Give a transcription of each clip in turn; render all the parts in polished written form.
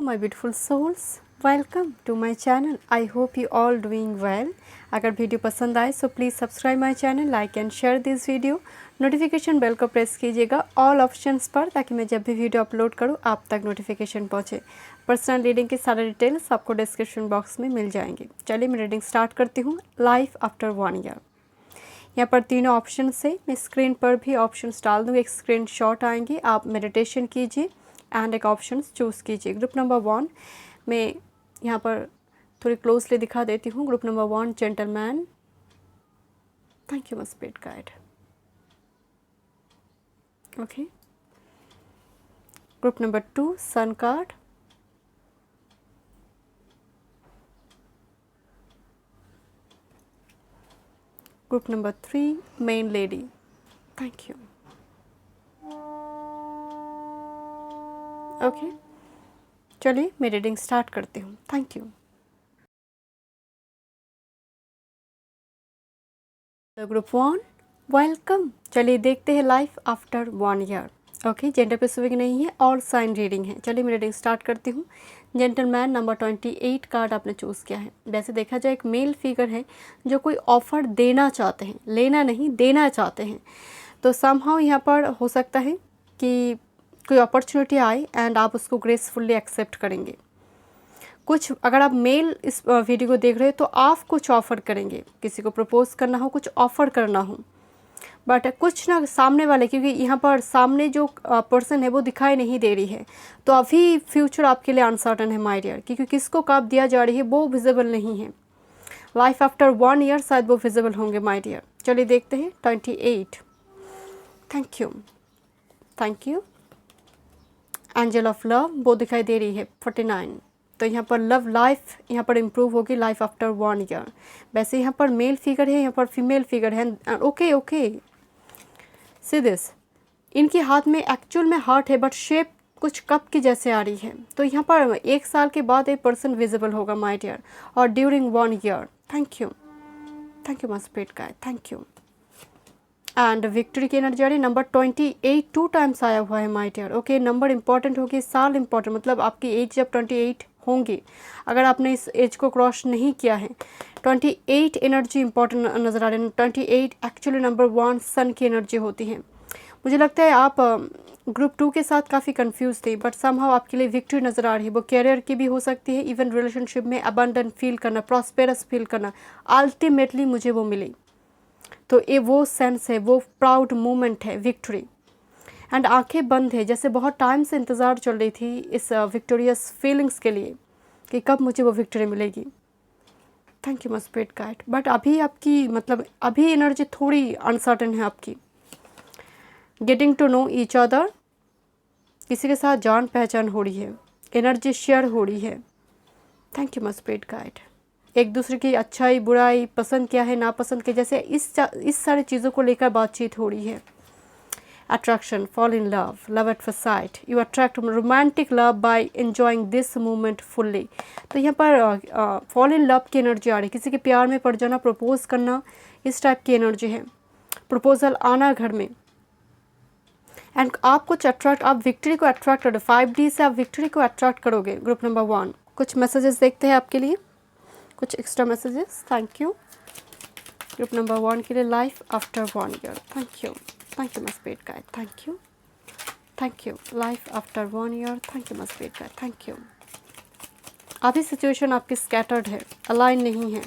my beautiful souls, welcome to my channel. I hope you all doing well. अगर video पसंद आए so please subscribe my channel, like and share this video. Notification bell को press कीजिएगा all options पर ताकि मैं जब भी वीडियो अपलोड करूँ आप तक नोटिफिकेशन पहुँचे। पर्सनल रीडिंग के सारे डिटेल्स आपको डिस्क्रिप्शन बॉक्स में मिल जाएंगे। चलिए मैं रीडिंग स्टार्ट करती हूँ। लाइफ आफ्टर 1 ईयर, यहाँ पर तीनों ऑप्शन से मैं स्क्रीन पर भी ऑप्शंस डाल दूँगी, एक स्क्रीनशॉट आएंगी, आप मेडिटेशन कीजिए एंड एक ऑप्शन चूज़ कीजिए। ग्रुप नंबर 1 मैं यहाँ पर थोड़ी क्लोजली दिखा देती हूँ। Group number 1 gentleman, thank you my spirit guide. Okay, group number 2 sun card, group number 3 main lady, thank you. Okay, चलिए मैं रीडिंग स्टार्ट करती हूँ। Thank you. Group 1 welcome. चलिए देखते हैं life after 1 year. Okay, gender specific नहीं है, all sign reading है। चलिए मैं रीडिंग स्टार्ट करती हूँ। जेंटलमैन नंबर 28 कार्ड आपने चूज़ किया है। वैसे देखा जाए एक मेल फिगर है जो कोई ऑफ़र देना चाहते हैं, लेना नहीं देना चाहते हैं। तो समहाउ यहाँ पर हो सकता है कि कोई अपॉर्चुनिटी आए एंड आप उसको ग्रेसफुली एक्सेप्ट करेंगे। कुछ अगर आप मेल इस वीडियो को देख रहे हो तो आप कुछ ऑफ़र करेंगे, किसी को प्रपोज करना हो, कुछ ऑफ़र करना हो, बट कुछ ना सामने वाले, क्योंकि यहाँ पर सामने जो पर्सन है वो दिखाई नहीं दे रही है, तो अभी फ्यूचर आपके लिए अनसर्टन है माय डियर, क्योंकि किसको कब दिया जा रही है वो विजिबल नहीं है। लाइफ आफ्टर 1 ईयर शायद वो विजिबल होंगे माय डियर। चलिए देखते हैं। 28, thank you, thank you. Angel of love वो दिखाई दे रही है 49। तो यहाँ पर लव लाइफ यहाँ पर इम्प्रूव होगी लाइफ आफ्टर 1 ईयर। वैसे यहाँ पर मेल फिगर है, यहाँ पर फीमेल फिगर है। ओके ओके, सी दिस, इनके हाथ में एक्चुअल में हार्ट है बट शेप कुछ कप की जैसे आ रही है। तो यहाँ पर 1 साल के बाद एक पर्सन विजिबल होगा माय डियर, और during 1 year. Thank you, thank you my spirit guide, thank you. And victory की एनर्जी आ रही है। नंबर 28 2 टाइम्स आया हुआ है my dear. Okay, number important होगी, साल इंपॉर्टेंट, मतलब आपकी एज जब 28 होंगी, अगर आपने इस एज को क्रॉस नहीं किया है, 28 एनर्जी इंपॉर्टेंट नज़र आ रही है। 28 एक्चुअली नंबर 1 सन की एनर्जी होती है। मुझे लगता है आप ग्रुप 2 के साथ काफ़ी कंफ्यूज थे, बट समहाउ आपके लिए विक्ट्री नज़र आ रही है। वो कैरियर की भी हो सकती है, इवन रिलेशनशिप में अबंडेंट फील करना, प्रॉस्पेरस फील करना, अल्टीमेटली मुझे वो मिली। तो ये वो सेंस है, वो प्राउड मोमेंट है, विक्ट्री। एंड आंखें बंद है, जैसे बहुत टाइम से इंतज़ार चल रही थी इस विक्टोरियस फीलिंग्स के लिए कि कब मुझे वो विक्ट्री मिलेगी। Thank you my spirit guide. But अभी आपकी मतलब अभी एनर्जी थोड़ी अनसर्टन है आपकी। Getting to know each other, किसी के साथ जान पहचान हो रही है, एनर्जी शेयर हो रही है। Thank you my spirit guide. एक दूसरे की अच्छाई बुराई, पसंद क्या है नापसंद के जैसे इस सारी चीज़ों को लेकर बातचीत हो रही है। Attraction, fall in love, love at first sight, you attract romantic love by enjoying this moment fully. तो यहाँ पर फॉल इन लव की एनर्जी आ रही है, किसी के प्यार में पड़ जाना, प्रपोज करना, इस टाइप की एनर्जी है। प्रपोजल आना घर में, एंड आप कुछ अट्रैक्ट, आप विक्ट्री को अट्रैक्ट करोगे। 5D से आप विक्ट्री को अट्रैक्ट करोगे। ग्रुप नंबर 1 कुछ मैसेजेस देखते हैं आपके लिए, कुछ extra messages. Thank you. Group number 1 के लिए life after 1 year. Thank you, thank you my spirit guide, thank you, thank you. Life after 1 year, thank you my spirit guide, thank you. अभी situation आपकी scattered है, align नहीं है।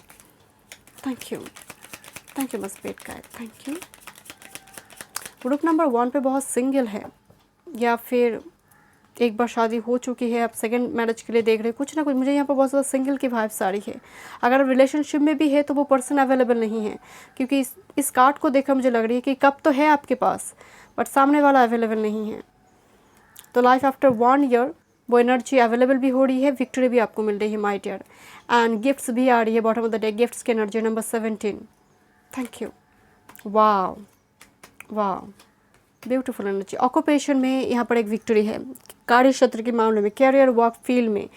Thank you, thank you my spirit guide, thank you. Group number 1 पे बहुत single है, या फिर एक बार शादी हो चुकी है, आप सेकंड मैरिज के लिए देख रहे हैं, कुछ ना कुछ। मुझे यहाँ पर बहुत ज़्यादा सिंगल की वाइब्स आ रही है। अगर रिलेशनशिप में भी है तो वो पर्सन अवेलेबल नहीं है, क्योंकि इस कार्ड को देखकर मुझे लग रही है कि कब तो है आपके पास बट सामने वाला अवेलेबल नहीं है। तो लाइफ आफ्टर 1 ईयर वो एनर्जी अवेलेबल भी हो रही है, विक्ट्री भी आपको मिल रही है माय डियर, एंड गिफ्ट्स भी आ रही है। Bottom of the day gifts की energy number 17। Thank you. Wow wow, beautiful energy. Occupation में यहाँ पर एक विक्ट्री है, कार्य क्षेत्र के मामले में, कैरियर, वर्क फील्ड में,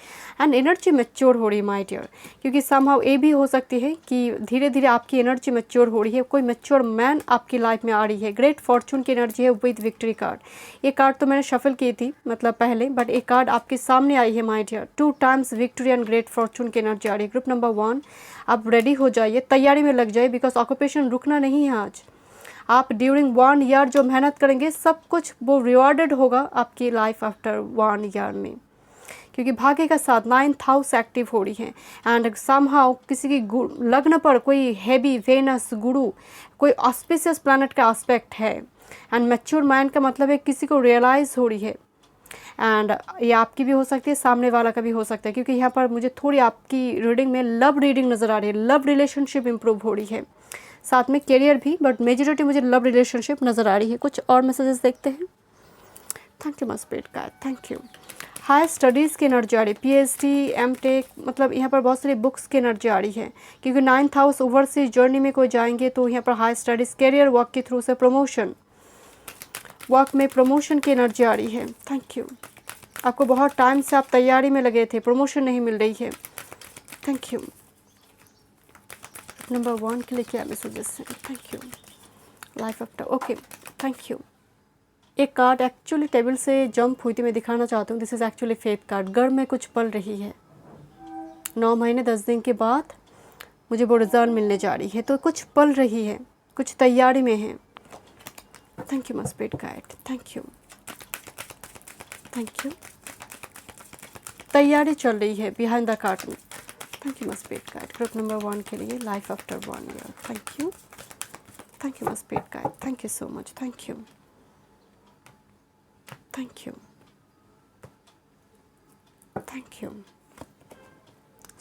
एंड एनर्जी मैच्योर हो रही है माय डियर। क्योंकि समहाउ ये भी हो सकती है कि धीरे धीरे आपकी एनर्जी मैच्योर हो रही है, कोई मैच्योर मैन आपकी लाइफ में आ रही है। ग्रेट फॉर्चून की एनर्जी है विद विक्ट्री कार्ड। ये कार्ड तो मैंने शफल की थी मतलब पहले, बट एक कार्ड आपके सामने आई है my dear. 2 times victory and great fortune की एनर्जी आ रही है। ग्रुप नंबर 1, आप रेडी हो जाइए, तैयारी में लग जाइए, बिकॉज ऑक्यूपेशन रुकना नहीं है आज। आप ड्यूरिंग 1 ईयर जो मेहनत करेंगे सब कुछ वो रिवॉर्डेड होगा आपकी लाइफ आफ्टर 1 ईयर में। क्योंकि भाग्य का साथ 9th हाउस एक्टिव हो रही है, एंड समहाउ किसी की लग्न पर कोई हैवी वेनस गुरु, कोई ऑस्पिशियस प्लैनेट का एस्पेक्ट है, एंड मैच्योर माइंड का मतलब है किसी को रियलाइज़ हो रही है। एंड ये आपकी भी हो सकती है, सामने वाला का भी हो सकता है, क्योंकि यहाँ पर मुझे थोड़ी आपकी रीडिंग में लव रीडिंग नज़र आ रही है। लव रिलेशनशिप इंप्रूव हो रही है, साथ में करियर भी, बट मेजॉरिटी मुझे लव रिलेशनशिप नज़र आ रही है। कुछ और मैसेजेस देखते हैं। थैंक यू मस्पेट का, थैंक यू। हाई स्टडीज़ की एनर्जी आ रही है, पीएचडी, एमटेक, मतलब यहाँ पर बहुत सारी बुक्स की एनर्जी आ रही है। क्योंकि 9th हाउस ओवरसीज जर्नी में कोई जाएंगे तो यहाँ पर हाई स्टडीज़, करियर, वर्क के थ्रू से प्रमोशन, वर्क में प्रमोशन की एनर्जी आ रही है। Thank you. आपको बहुत टाइम से आप तैयारी में लगे थे, प्रमोशन नहीं मिल रही है। Thank you. नंबर 1 के लिए क्या मैसेजेस हैं? Thank you. Life after, okay, thank you. एक कार्ड एक्चुअली टेबल से जंप हुई थी, मैं दिखाना चाहती हूँ। This is actually faith card. घर में कुछ पल रही है, 9 महीने 10 दिन के बाद मुझे वो रिजल्ट मिलने जा रही है, तो कुछ पल रही है, कुछ तैयारी में है। Thank you मस्पेट guide, thank you, thank you. तैयारी चल रही है behind the curtain. Thank you मस्पेट guide. Group number 1 के लिए life after 1 year. Thank you, thank you मस्पेट guide, thank you so much, thank you, thank you, thank you.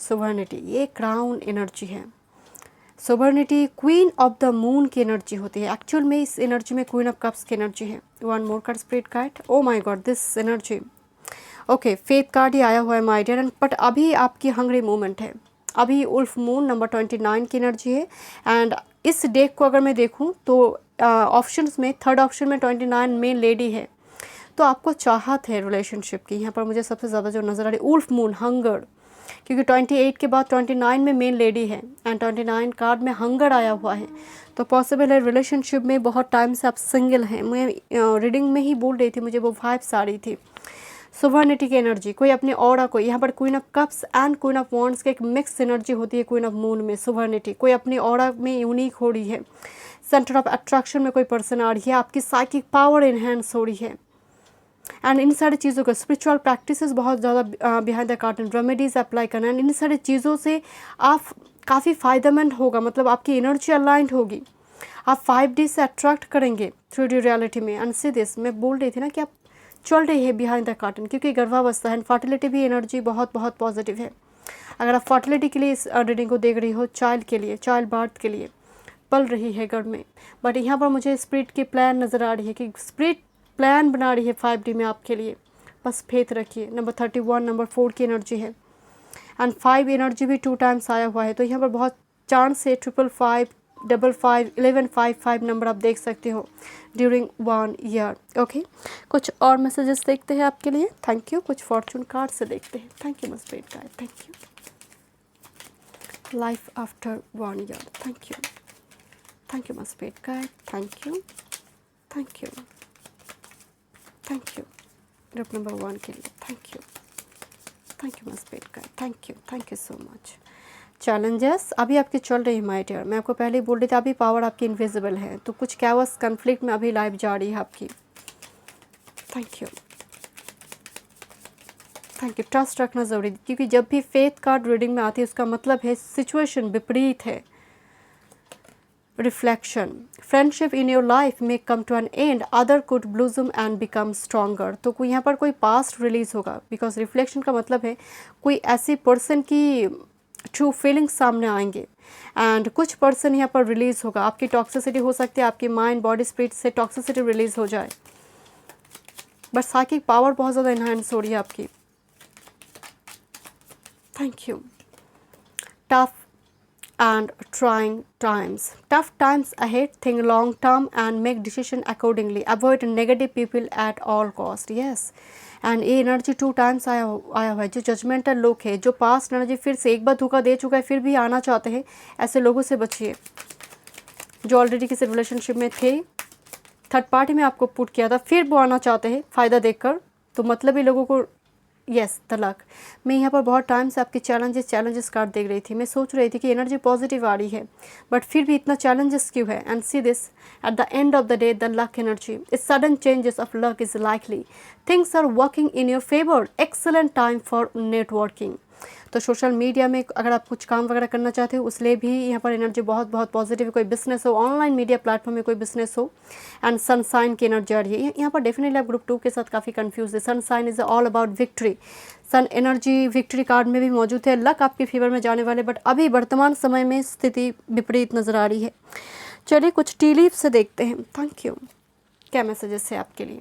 Sovereignty, ये crown energy है। Sovereignty queen of the moon की energy होती है। Actual में इस energy में क्वीन ऑफ कप्स की energy है। 1 more card spirit guide. Oh my god, this energy, okay, faith card ही आया हुआ है माय डियर, बट अभी आपकी हंग्री मूवमेंट है। अभी उल्फ मून नंबर 29 की एनर्जी है। एंड इस डेक को अगर मैं देखूं तो ऑप्शंस में 3rd ऑप्शन में 29 मेन लेडी है, तो आपको चाहत है रिलेशनशिप की। यहाँ पर मुझे सबसे ज़्यादा जो नज़र आ रही है उल्फ मून, हंगर, क्योंकि 28 के बाद 29 में मेन लेडी है, एंड 29 कार्ड में हंगर आया हुआ है, तो पॉसिबल है रिलेशनशिप में बहुत टाइम से आप सिंगल हैं। मैं रीडिंग में ही बोल रही थी, मुझे वो वाइब्स आ रही थी। सोवर्निटी की एनर्जी, कोई अपने ऑरा को, यहाँ पर queen of cups and queen of wands की एक मिक्स एनर्जी होती है क्वीन ऑफ मून में। सोवर्निटी, कोई अपनी ऑरा में यूनिक हो रही है, सेंटर ऑफ अट्रैक्शन में कोई पर्सन आ रही है, आपकी साइकिक पावर इन्हेंस हो रही है। एंड इन सारी चीज़ों का स्पिरिचुअल प्रैक्टिसेस बहुत ज़्यादा behind the carton, remedies apply करना, एंड इन सारी चीज़ों से आप काफ़ी फ़ायदेमंद होगा, मतलब आपकी एनर्जी अलाइंड होगी। आप 5D से अट्रैक्ट करेंगे 3D रियलिटी में। एंड सी दिस, मैं बोल रही थी ना कि आप चल रही है बिहाइंड द कार्टन, क्योंकि गर्भावस्था है, फर्टिलिटी भी एनर्जी बहुत बहुत पॉजिटिव है। अगर आप फर्टिलिटी के लिए इस रीडिंग को देख रही हो, चाइल्ड के लिए, चाइल्ड बर्थ के लिए पल रही है घर में, बट यहाँ पर मुझे स्पिरिट की प्लान नज़र आ रही है कि स्पिरिट प्लान बना रही है 5D में आपके लिए। बस फेथ रखिए। नंबर 31 नंबर 4 की एनर्जी है, एंड 5 एनर्जी भी 2 टाइम्स आया हुआ है, तो यहाँ पर बहुत चांस है 555, 55, 1155 नंबर आप देख सकते हो ड्यूरिंग 1 ईयर। ओके, कुछ और मैसेजेस देखते हैं आपके लिए। Thank you. कुछ फॉर्चून कार्ड से देखते हैं। Thank you मस्पेट guide, thank you. Life after 1 year, thank you, thank you मस्पेट guide, thank you, thank you, thank you. Group number 1 के लिए thank you, thank you मस्पेट guide, thank you so much. Challenges अभी आपकी चल रही है my dear, मैं आपको पहले ही बोल रही थी अभी पावर आपकी इनविजिबल है, तो कुछ कैओस कन्फ्लिक्ट में अभी लाइफ जा रही है आपकी। Thank you, thank you. Trust रखना ज़रूरी है, क्योंकि जब भी फेथ कार्ड रीडिंग में आती है उसका मतलब है सिचुएशन विपरीत है। Reflection, friendship in your life में come to an end, other could blossom and become stronger. तो कोई यहाँ पर कोई पास्ट रिलीज होगा, बिकॉज रिफ्लेक्शन का मतलब है कोई ऐसी पर्सन की ट्रू फीलिंग्स सामने आएंगे, एंड कुछ पर्सन यहाँ पर रिलीज होगा। आपकी टॉक्सिसिटी हो सकती है, आपकी माइंड बॉडी स्पिरिट से टॉक्सिसिटी रिलीज हो जाए, बट साइकिक पावर बहुत ज़्यादा इन्हांस हो रही है आपकी। Thank you. Tough and trying times. Tough times ahead. Think long term and make decision accordingly. Avoid negative people at all cost. Yes. And ये एनर्जी 2 टाइम्स आया हुआ है। जो जजमेंटल लोग हैं, जो पास्ट एनर्जी फिर से एक बार धोखा दे चुका है फिर भी आना चाहते हैं, ऐसे लोगों से बचिए। जो ऑलरेडी किसी रिलेशनशिप में थे, थर्ड पार्टी में आपको पुट किया था, फिर वो आना चाहते हैं फ़ायदा देखकर, तो मतलब ही लोगों को यस तलाक। मैं यहाँ पर बहुत टाइम से आपके चैलेंजेस कार्ड देख रही थी। मैं सोच रही थी कि एनर्जी पॉजिटिव आ रही है, बट फिर भी इतना चैलेंजेस क्यों है। And see this at the end of the day, the luck energy is sudden changes of luck is likely, things are working in your favour, excellent time for networking. तो social media में अगर आप कुछ काम वगैरह करना चाहते हो, उसलिए भी यहाँ पर एनर्जी बहुत बहुत पॉजिटिव है। कोई बिजनेस हो, ऑनलाइन मीडिया प्लेटफॉर्म में कोई बिजनेस हो, एंड सनसाइन की एनर्जी आ रही है। यहाँ पर डेफिनेटली आप ग्रुप 2 के साथ काफ़ी कंफ्यूज है। Sunshine is all about victory. Sun energy victory card में भी मौजूद है। लक आपके फेवर में जाने वाले, बट अभी वर्तमान समय में स्थिति विपरीत नज़र आ रही है। चलिए कुछ टी लीफ से देखते हैं। Thank you. क्या मैसेजेस है आपके लिए?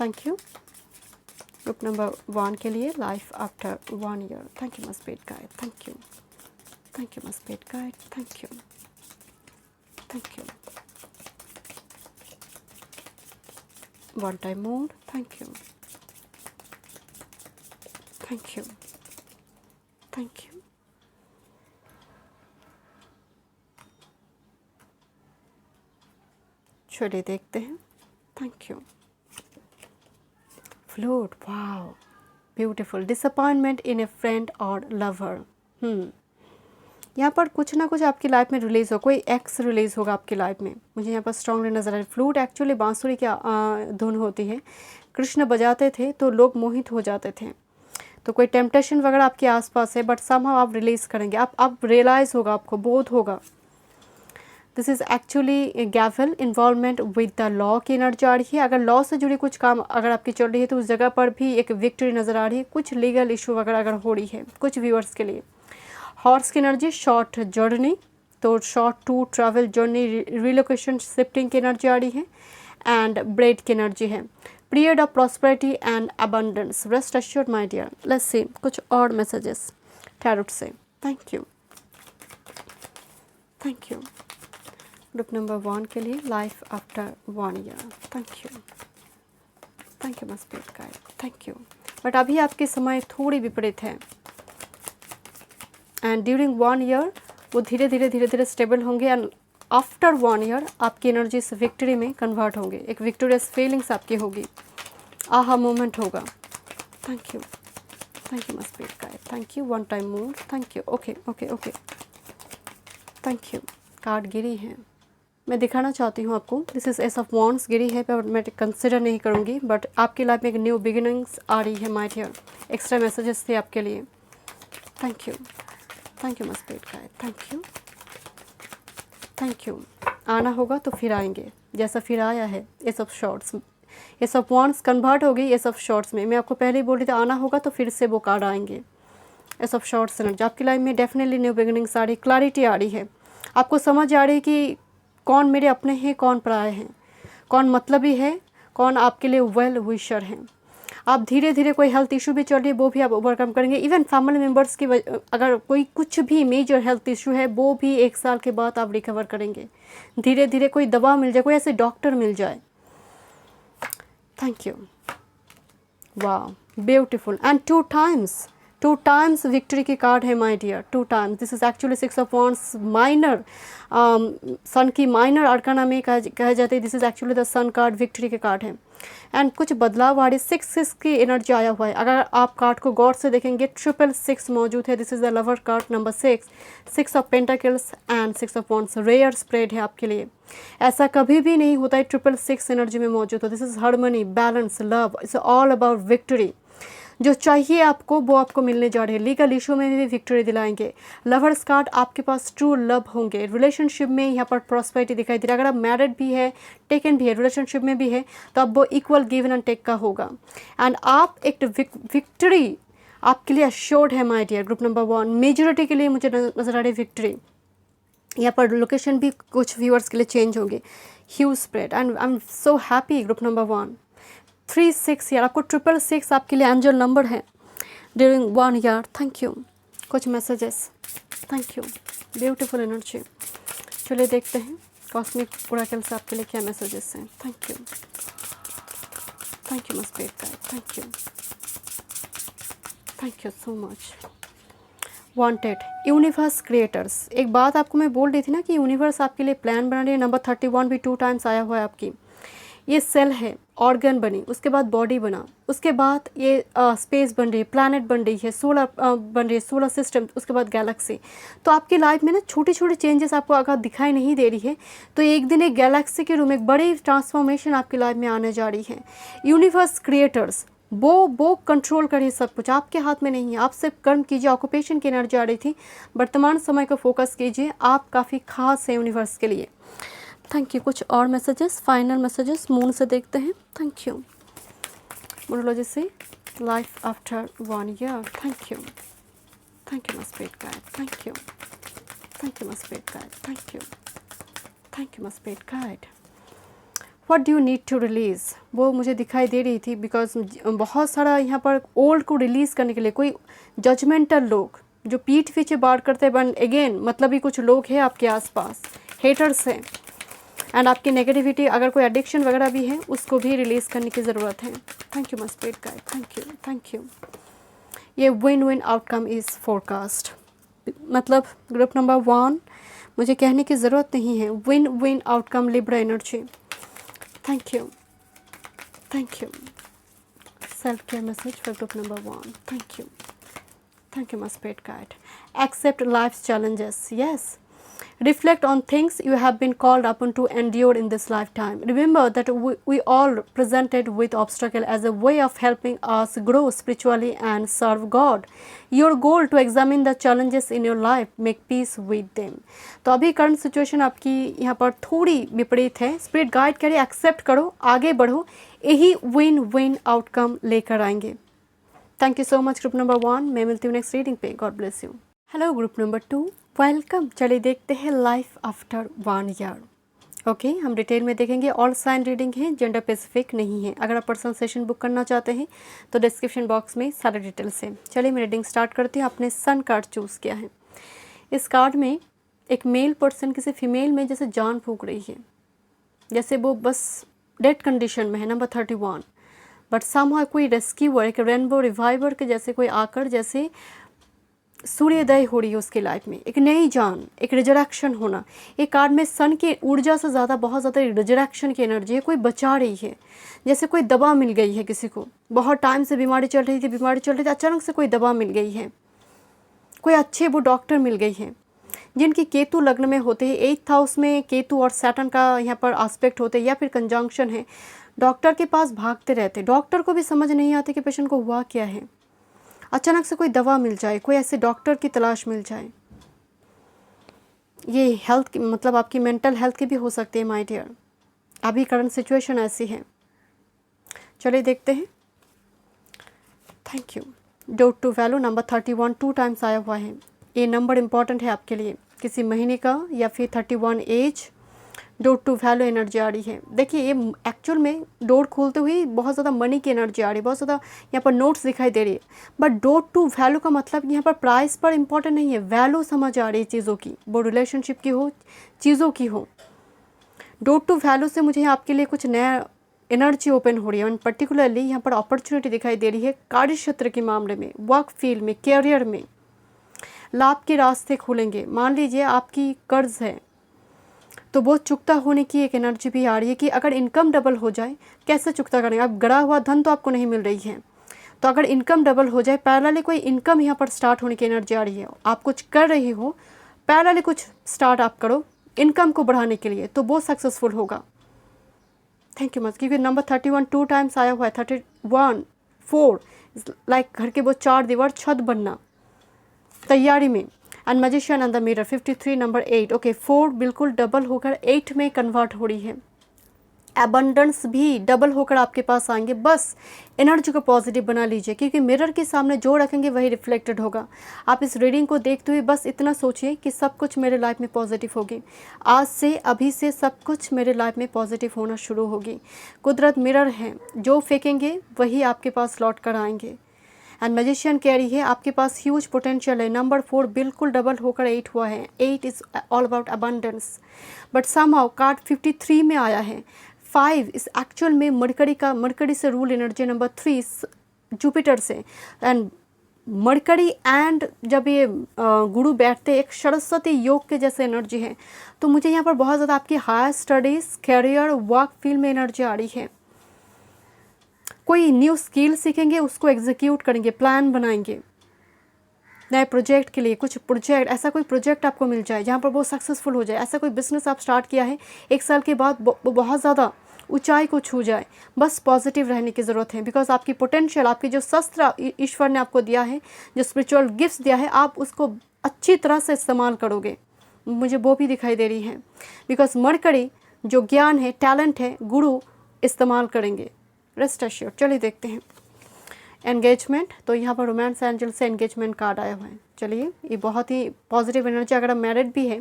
Thank you. ग्रुप नंबर 1 के लिए life after 1 year. Thank you my spirit guide. Thank you. Thank you my spirit guide. Thank you. Thank you. One time more. Thank you. Thank you. Thank you. चलिए देखते हैं। Thank you. Flute, wow beautiful. Disappointment in a friend और lover. यहाँ पर कुछ ना कुछ आपकी लाइफ में रिलीज़ हो, कोई एक्स रिलीज़ होगा आपकी लाइफ में, मुझे यहाँ पर स्ट्रांगली नजर आ रहा है। फ्लूट एक्चुअली बांसुरी की धुन होती है। कृष्ण बजाते थे तो लोग मोहित हो जाते थे। तो कोई टेम्पटेशन वगैरह आपके आसपास है, बट समहाउ आप रिलीज़ करेंगे। आप रियलाइज़ होगा, आपको बोध होगा। This is actually gavel involvement with the law की एनर्जी आ रही है। अगर लॉ से जुड़ी कुछ काम अगर आपकी चल रही है, तो उस जगह पर भी एक विक्ट्री नज़र आ रही है। कुछ लीगल इशू वगैरह अगर हो रही है कुछ व्यूअर्स के लिए। हॉर्स की एनर्जी शॉर्ट जर्नी, तो short to travel journey, relocation shifting की एनर्जी आ रही है। एंड ब्रेड की एनर्जी है। Period of prosperity and abundance. Rest assured my dear. Let's see कुछ और मैसेजेस टैरोट से। Thank you. Thank you. Group number 1 के लिए life after 1 year. Thank you. Thank you my spirit guide. Thank you. But अभी आपके समय थोड़ी विपरीत है, एंड ड्यूरिंग 1 ईयर वो धीरे धीरे स्टेबल होंगे, एंड आफ्टर 1 ईयर आपकी एनर्जी से विक्ट्री में कन्वर्ट होंगे। एक विक्टोरियस फीलिंग्स आपकी होगी, आहा मोमेंट होगा। Thank you. Thank you my spirit guide. Thank you. One time more. Thank you. Okay okay okay. Thank you. Card गिरी है, मैं दिखाना चाहती हूँ आपको। This is ace of wands गिरी है, पर मैं कंसिडर नहीं करूँगी, बट आपकी लाइफ में एक न्यू बिगिनिंग्स आ रही है माय डियर। एक्स्ट्रा मैसेजेस थे आपके लिए। Thank you. Thank you my spirit guide. Thank you. Thank you. आना होगा तो फिर आएंगे, जैसा फिर आया है ace of swords. Ace of wands convert हो गई एस ऑफ शॉर्ट्स में। मैं आपको पहले ही बोल रही थी, आना होगा तो फिर से वो कार्ड आएंगे। एस ऑफ शॉर्ट्स एनर्जी आपकी लाइफ में डेफिनेटली न्यू बिगिनिंग्स आ रही, क्लैरिटी आ रही है। आपको समझ आ रही है कि कौन मेरे अपने हैं, कौन पराए हैं, कौन मतलबी है, कौन आपके लिए वेल विशर हैं। आप धीरे धीरे कोई हेल्थ इशू भी चल रही है वो भी आप ओवरकम करेंगे। इवन फैमिली मेम्बर्स की अगर कोई कुछ भी मेजर हेल्थ इशू है वो भी 1 साल के बाद आप रिकवर करेंगे। धीरे धीरे कोई दवा मिल जाए, कोई ऐसे डॉक्टर मिल जाए। Thank you. वाह ब्यूटीफुल। एंड 2 टाइम्स विक्ट्री की कार्ड है my dear. 2 times. This is actually 6 of wands minor, sun की माइनर आर्काना में कहा जाता है। This is actually the sun card, victory के कार्ड है। एंड कुछ बदलाव आ रही, 6 की एनर्जी आया हुआ है। अगर आप कार्ड को गॉड से देखेंगे 666 मौजूद है। This is the lover card number 6 of pentacles and 6 of wands. Rare spread है आपके लिए। ऐसा कभी भी नहीं होता है 666 एनर्जी में मौजूद हो। This is harmony, balance, love, it's all about victory. जो चाहिए आपको वो आपको मिलने जा रही है। लीगल इशू में भी विक्ट्री दिलाएंगे। लवर्स कार्ड, आपके पास ट्रू लव होंगे। रिलेशनशिप में यहाँ पर प्रॉस्पेरिटी दिखाई दे रहा है। अगर आप मैरिड भी है, टेकन भी है, रिलेशनशिप में भी है, तो अब वो इक्वल गिवन एंड टेक का होगा। एंड आप एक विक्ट्री आपके लिए अश्योर्ड है my dear. Group number 1 majority के लिए मुझे नजर आ रही है विक्ट्री। यहाँ पर लोकेशन भी कुछ व्यूअर्स के लिए चेंज होंगे। Huge spread and I am so happy. Group number 1 3-6 year, आपको 666 आपके लिए एंजल नंबर है ड्यूरिंग 1 ईयर। Thank you. कुछ messages thank you, beautiful energy. चलिए देखते हैं कॉस्मिक ओरेकल से आपके लिए क्या मैसेजेस हैं। Thank you, thank you my spirit guide, thank you so much. Wanted universe creators, एक बात आपको मैं बोल रही थी ना कि यूनिवर्स आपके लिए प्लान बना रही है। नंबर 31 भी 2 टाइम्स आया हुआ है आपकी। ये सेल है, ऑर्गन बनी, उसके बाद बॉडी बना, उसके बाद ये स्पेस बन रही है, प्लैनेट बन रही है, सोलर बन रही है, सोलर सिस्टम, उसके बाद गैलेक्सी। तो आपकी लाइफ में ना छोटी छोटी चेंजेस आपको अगर दिखाई नहीं दे रही है तो एक दिन एक गैलेक्सी के रूम में एक बड़ी ट्रांसफॉर्मेशन आपकी लाइफ में आने जा रही है। यूनिवर्स क्रिएटर्स, वो कंट्रोल करे सब कुछ, आपके हाथ में नहीं है। आप सिर्फ कर्म कीजिए। ऑक्यूपेशन की एनर्जी आ रही थी, वर्तमान समय को फोकस कीजिए, आप काफ़ी खास हैं यूनिवर्स के लिए। Thank you. कुछ और मैसेजेस, फाइनल मैसेजेस मून से देखते हैं। Thank you. मोनोलॉजी से life after 1 year. Thank you, thank you my spirit guide, thank you, thank you my spirit guide, thank you, thank you my spirit guide. What do you need to release, वो मुझे दिखाई दे रही थी बिकॉज बहुत सारा यहाँ पर ओल्ड को रिलीज़ करने के लिए कोई जजमेंटल लोग जो पीठ पीछे बात करते हैं, बट अगेन मतलब ही कुछ लोग हैं आपके आसपास, हेटर्स हैं, एंड आपकी नेगेटिविटी, अगर कोई एडिक्शन वगैरह भी है उसको भी रिलीज़ करने की ज़रूरत है। Thank you my spirit guide, thank you, thank you. ये win win outcome is forecast, मतलब ग्रुप नंबर 1 मुझे कहने की ज़रूरत नहीं है। Win win outcome Libra energy. Thank you, thank you. Self care message for group number 1। Thank you, thank you must guide. Accept life's challenges. Yes, reflect on things you have been called upon to endure in this lifetime. Remember that we all presented with obstacle as a way of helping us grow spiritually and serve God. Your goal to examine the challenges in your life, make peace with them. तो अभी current situation आपकी यहाँ पर थोड़ी विपरीत है। Spirit guide करिए, accept करो, आगे बढ़ो, यही विन विन आउटकम लेकर आएंगे। Thank you so much group number 1। मैं मिलती हूँ नेक्स्ट रीडिंग पे। God bless you. Hello group number 2, welcome. चलिए देखते हैं लाइफ आफ्टर 1 ईयर। ओके, हम डिटेल में देखेंगे। ऑल साइन रीडिंग है, जेंडर स्पेसिफिक नहीं है। अगर आप पर्सनल सेशन बुक करना चाहते हैं तो डिस्क्रिप्शन बॉक्स में सारे डिटेल्स हैं। चलिए मैं रीडिंग स्टार्ट करती हूँ। आपने सन कार्ड चूज़ किया है। इस कार्ड में एक मेल पर्सन किसी फीमेल में जैसे जान फूंक रही है, जैसे वो बस डेड कंडीशन में है। नंबर 31, बट समहाउ कोई रेस्क्यूअर, एक रेनबो रिवाइवर के जैसे कोई आकर जैसे सूर्योदय हो रही है उसकी लाइफ में, एक नई जान, एक रिजरेक्शन होना। ये कार्ड में सन की ऊर्जा से ज़्यादा बहुत ज़्यादा रिजरेक्शन की एनर्जी है। कोई बचा रही है, जैसे कोई दवा मिल गई है किसी को, बहुत टाइम से बीमारी चल रही थी, अचानक से कोई दवा मिल गई है, कोई अच्छे वो डॉक्टर मिल गई है। जिनकी केतु लग्न में होते हैं, 8th हाउस में केतु और सैटर्न का यहाँ पर आस्पेक्ट होते हैं या फिर कंजंक्शन है, डॉक्टर के पास भागते रहते। डॉक्टर को भी समझ नहीं आती कि पेशेंट को हुआ क्या है। अचानक से कोई दवा मिल जाए, कोई ऐसे डॉक्टर की तलाश मिल जाए। ये हेल्थ की मतलब आपकी मेंटल हेल्थ की भी हो सकती है माय डियर। अभी करंट सिचुएशन ऐसी है। चलिए देखते हैं। Thank you. डोट टू वैल्यू नंबर 31 2 टाइम्स आया हुआ है। ये नंबर इम्पॉर्टेंट है आपके लिए, किसी महीने का या फिर 31 age. Door to value energy आ रही है। देखिए ये एक्चुअल में डोर खोलते हुए बहुत ज़्यादा मनी की एनर्जी आ रही है, बहुत ज़्यादा यहाँ पर नोट्स दिखाई दे रही है। बट डोर टू वैल्यू का मतलब यहाँ पर प्राइस पर इम्पॉर्टेंट नहीं है, वैल्यू समझ आ रही है चीज़ों की, वो रिलेशनशिप की हो, चीज़ों की हो। डोर टू वैल्यू से मुझे आपके लिए कुछ नया एनर्जी ओपन हो रही है। एंड पर्टिकुलरली यहाँ पर अपॉर्चुनिटी दिखाई दे रही है कार्य क्षेत्र के मामले में, वर्क फील्ड में, कैरियर में लाभ के रास्ते खुलेंगे। मान लीजिए आपकी कर्ज है तो वो चुकता होने की एक एनर्जी भी आ रही है कि अगर इनकम डबल हो जाए, कैसे चुकता करेंगे। अब गड़ा हुआ धन तो आपको नहीं मिल रही है, तो अगर इनकम डबल हो जाए, पैरेलली कोई इनकम यहाँ पर स्टार्ट होने की एनर्जी आ रही है। आप कुछ कर रही हो, पैरेलली कुछ स्टार्ट आप करो इनकम को बढ़ाने के लिए, तो वो सक्सेसफुल होगा। Thank you much. क्योंकि नंबर 31 2 टाइम्स आया हुआ है। 31 4 लाइक घर के वो 4 दीवार छत बनना तैयारी में। And magician and the mirror 53 number 8। Okay, 4 बिल्कुल डबल होकर 8 में कन्वर्ट हो रही है। एबंडेंस भी डबल होकर आपके पास आएंगे। बस एनर्जी को पॉजिटिव बना लीजिए, क्योंकि मिरर के सामने जो रखेंगे वही रिफ्लेक्टेड होगा। आप इस रीडिंग को देखते हुए बस इतना सोचिए कि सब कुछ मेरे लाइफ में पॉजिटिव होगी। आज से, अभी से सब कुछ मेरे लाइफ में पॉजिटिव होना शुरू होगी। कुदरत मिरर है, जो फेंकेंगे वही आपके पास लौट कर आएंगे। एंड मैजिशियन कैरी है, आपके पास ह्यूज पोटेंशियल है। नंबर 4 बिल्कुल डबल होकर 8 हुआ है। 8 is all about abundance, but somehow card 53 में आया है। 5 इस एक्चुअल में मरकरी से रूल एनर्जी। नंबर 3 जुपिटर से, एंड मरकरी एंड जब ये गुरु बैठते एक सरस्वती योग के जैसे एनर्जी है। तो मुझे यहाँ पर बहुत ज़्यादा आपकी higher studies, career, work field में एनर्जी आ रही है। कोई न्यू स्किल सीखेंगे, उसको एग्जीक्यूट करेंगे, प्लान बनाएंगे नए प्रोजेक्ट के लिए। कुछ प्रोजेक्ट, ऐसा कोई प्रोजेक्ट आपको मिल जाए जहाँ पर वो सक्सेसफुल हो जाए। ऐसा कोई बिजनेस आप स्टार्ट किया है, 1 साल के बाद वो बहुत ज़्यादा ऊंचाई को छू जाए। बस पॉजिटिव रहने की ज़रूरत है, बिकॉज आपकी पोटेंशियल, आपकी जो शस्त्र ईश्वर ने आपको दिया है, जो स्पिरिचुअल गिफ्ट्स दिया है, आप उसको अच्छी तरह से इस्तेमाल करोगे। मुझे वो भी दिखाई दे रही है, बिकॉज मरकरी जो ज्ञान है, टैलेंट है, गुरु इस्तेमाल करेंगे, रेस्ट एश्योर्ड। चलिए देखते हैं एंगेजमेंट। तो यहाँ पर रोमांस एंजल से एंगेजमेंट कार्ड आया हुआ है। चलिए, ये बहुत ही पॉजिटिव एनर्जी। अगर आप मैरिड भी है,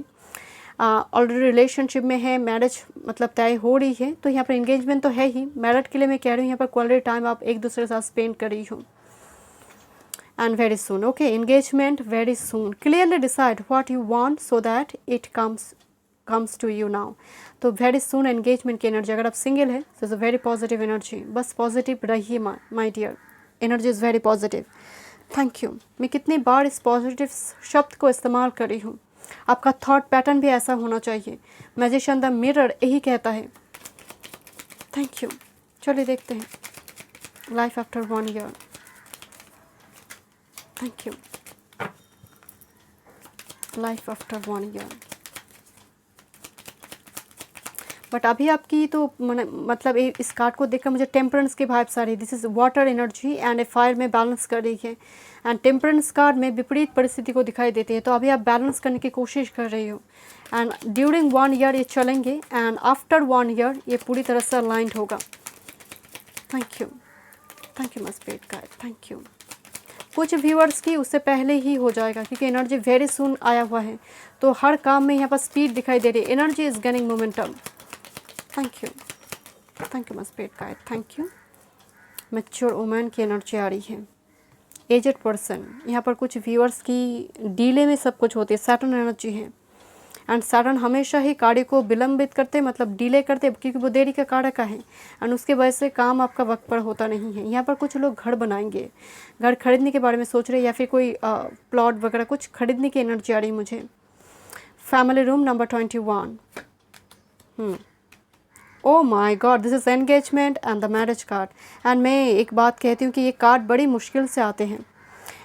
ऑलरेडी रिलेशनशिप में है, मैरिज मतलब तय हो रही है, तो यहाँ पर एंगेजमेंट तो है ही। मैरिड के लिए मैं कह रही हूँ, यहाँ पर क्वालिटी टाइम आप एक दूसरे के साथ स्पेंड कर रही हो। And very soon, okay, engagement very soon. Clearly decide what you want so that it comes to you now. तो वेरी सून एंगेजमेंट की एनर्जी। अगर आप सिंगल है तो is a very positive energy. बस पॉजिटिव रहिए my dear, energy is very positive. Thank you. मैं कितनी बार इस पॉजिटिव शब्द को इस्तेमाल कर रही हूँ। आपका थॉट पैटर्न भी ऐसा होना चाहिए। मैजिशियन द मिरर यही कहता है। Thank you. चलिए देखते हैं life after 1 year. Thank you. Life after 1 year. But अभी आपकी तो मतलब इस कार्ड को देखकर मुझे टेम्परेंस की वाइब्स आ रही है। This is water energy and A fire में बैलेंस कर रही है। एंड टेम्परेंस कार्ड में विपरीत परिस्थिति को दिखाई देती है। तो अभी आप बैलेंस करने की कोशिश कर रही हो। एंड ड्यूरिंग 1 ईयर ये चलेंगे, एंड आफ्टर 1 ईयर ये पूरी तरह से अलाइंड होगा। Thank you. Thank you my spirit guide. Thank you. कुछ व्यूअर्स की उससे पहले ही हो जाएगा, क्योंकि एनर्जी वेरी सून आया हुआ है। तो हर काम में यहाँ पर स्पीड दिखाई दे रही है। Energy is gaining momentum. Thank you. Thank you my spirit guide. Thank you. Mature women की एनर्जी आ रही है। एजेड पर्सन, यहाँ पर कुछ व्यूअर्स की डीले में सब कुछ होती है। सैटर्न एनर्जी है, एंड सैटर्न हमेशा ही कार्य को विलंबित करते, मतलब डिले करते, क्योंकि वो देरी का कार्य का है। एंड उसके वजह से काम आपका वक्त पर होता नहीं है। यहाँ पर कुछ लोग घर बनाएंगे, घर खरीदने के बारे में सोच रहे हैं, या फिर कोई प्लॉट वगैरह कुछ खरीदने की एनर्जी आ रही है मुझे। Family room number 21। O my god, this is engagement and the marriage card. And मैं एक बात कहती हूँ कि ये कार्ड बड़ी मुश्किल से आते हैं।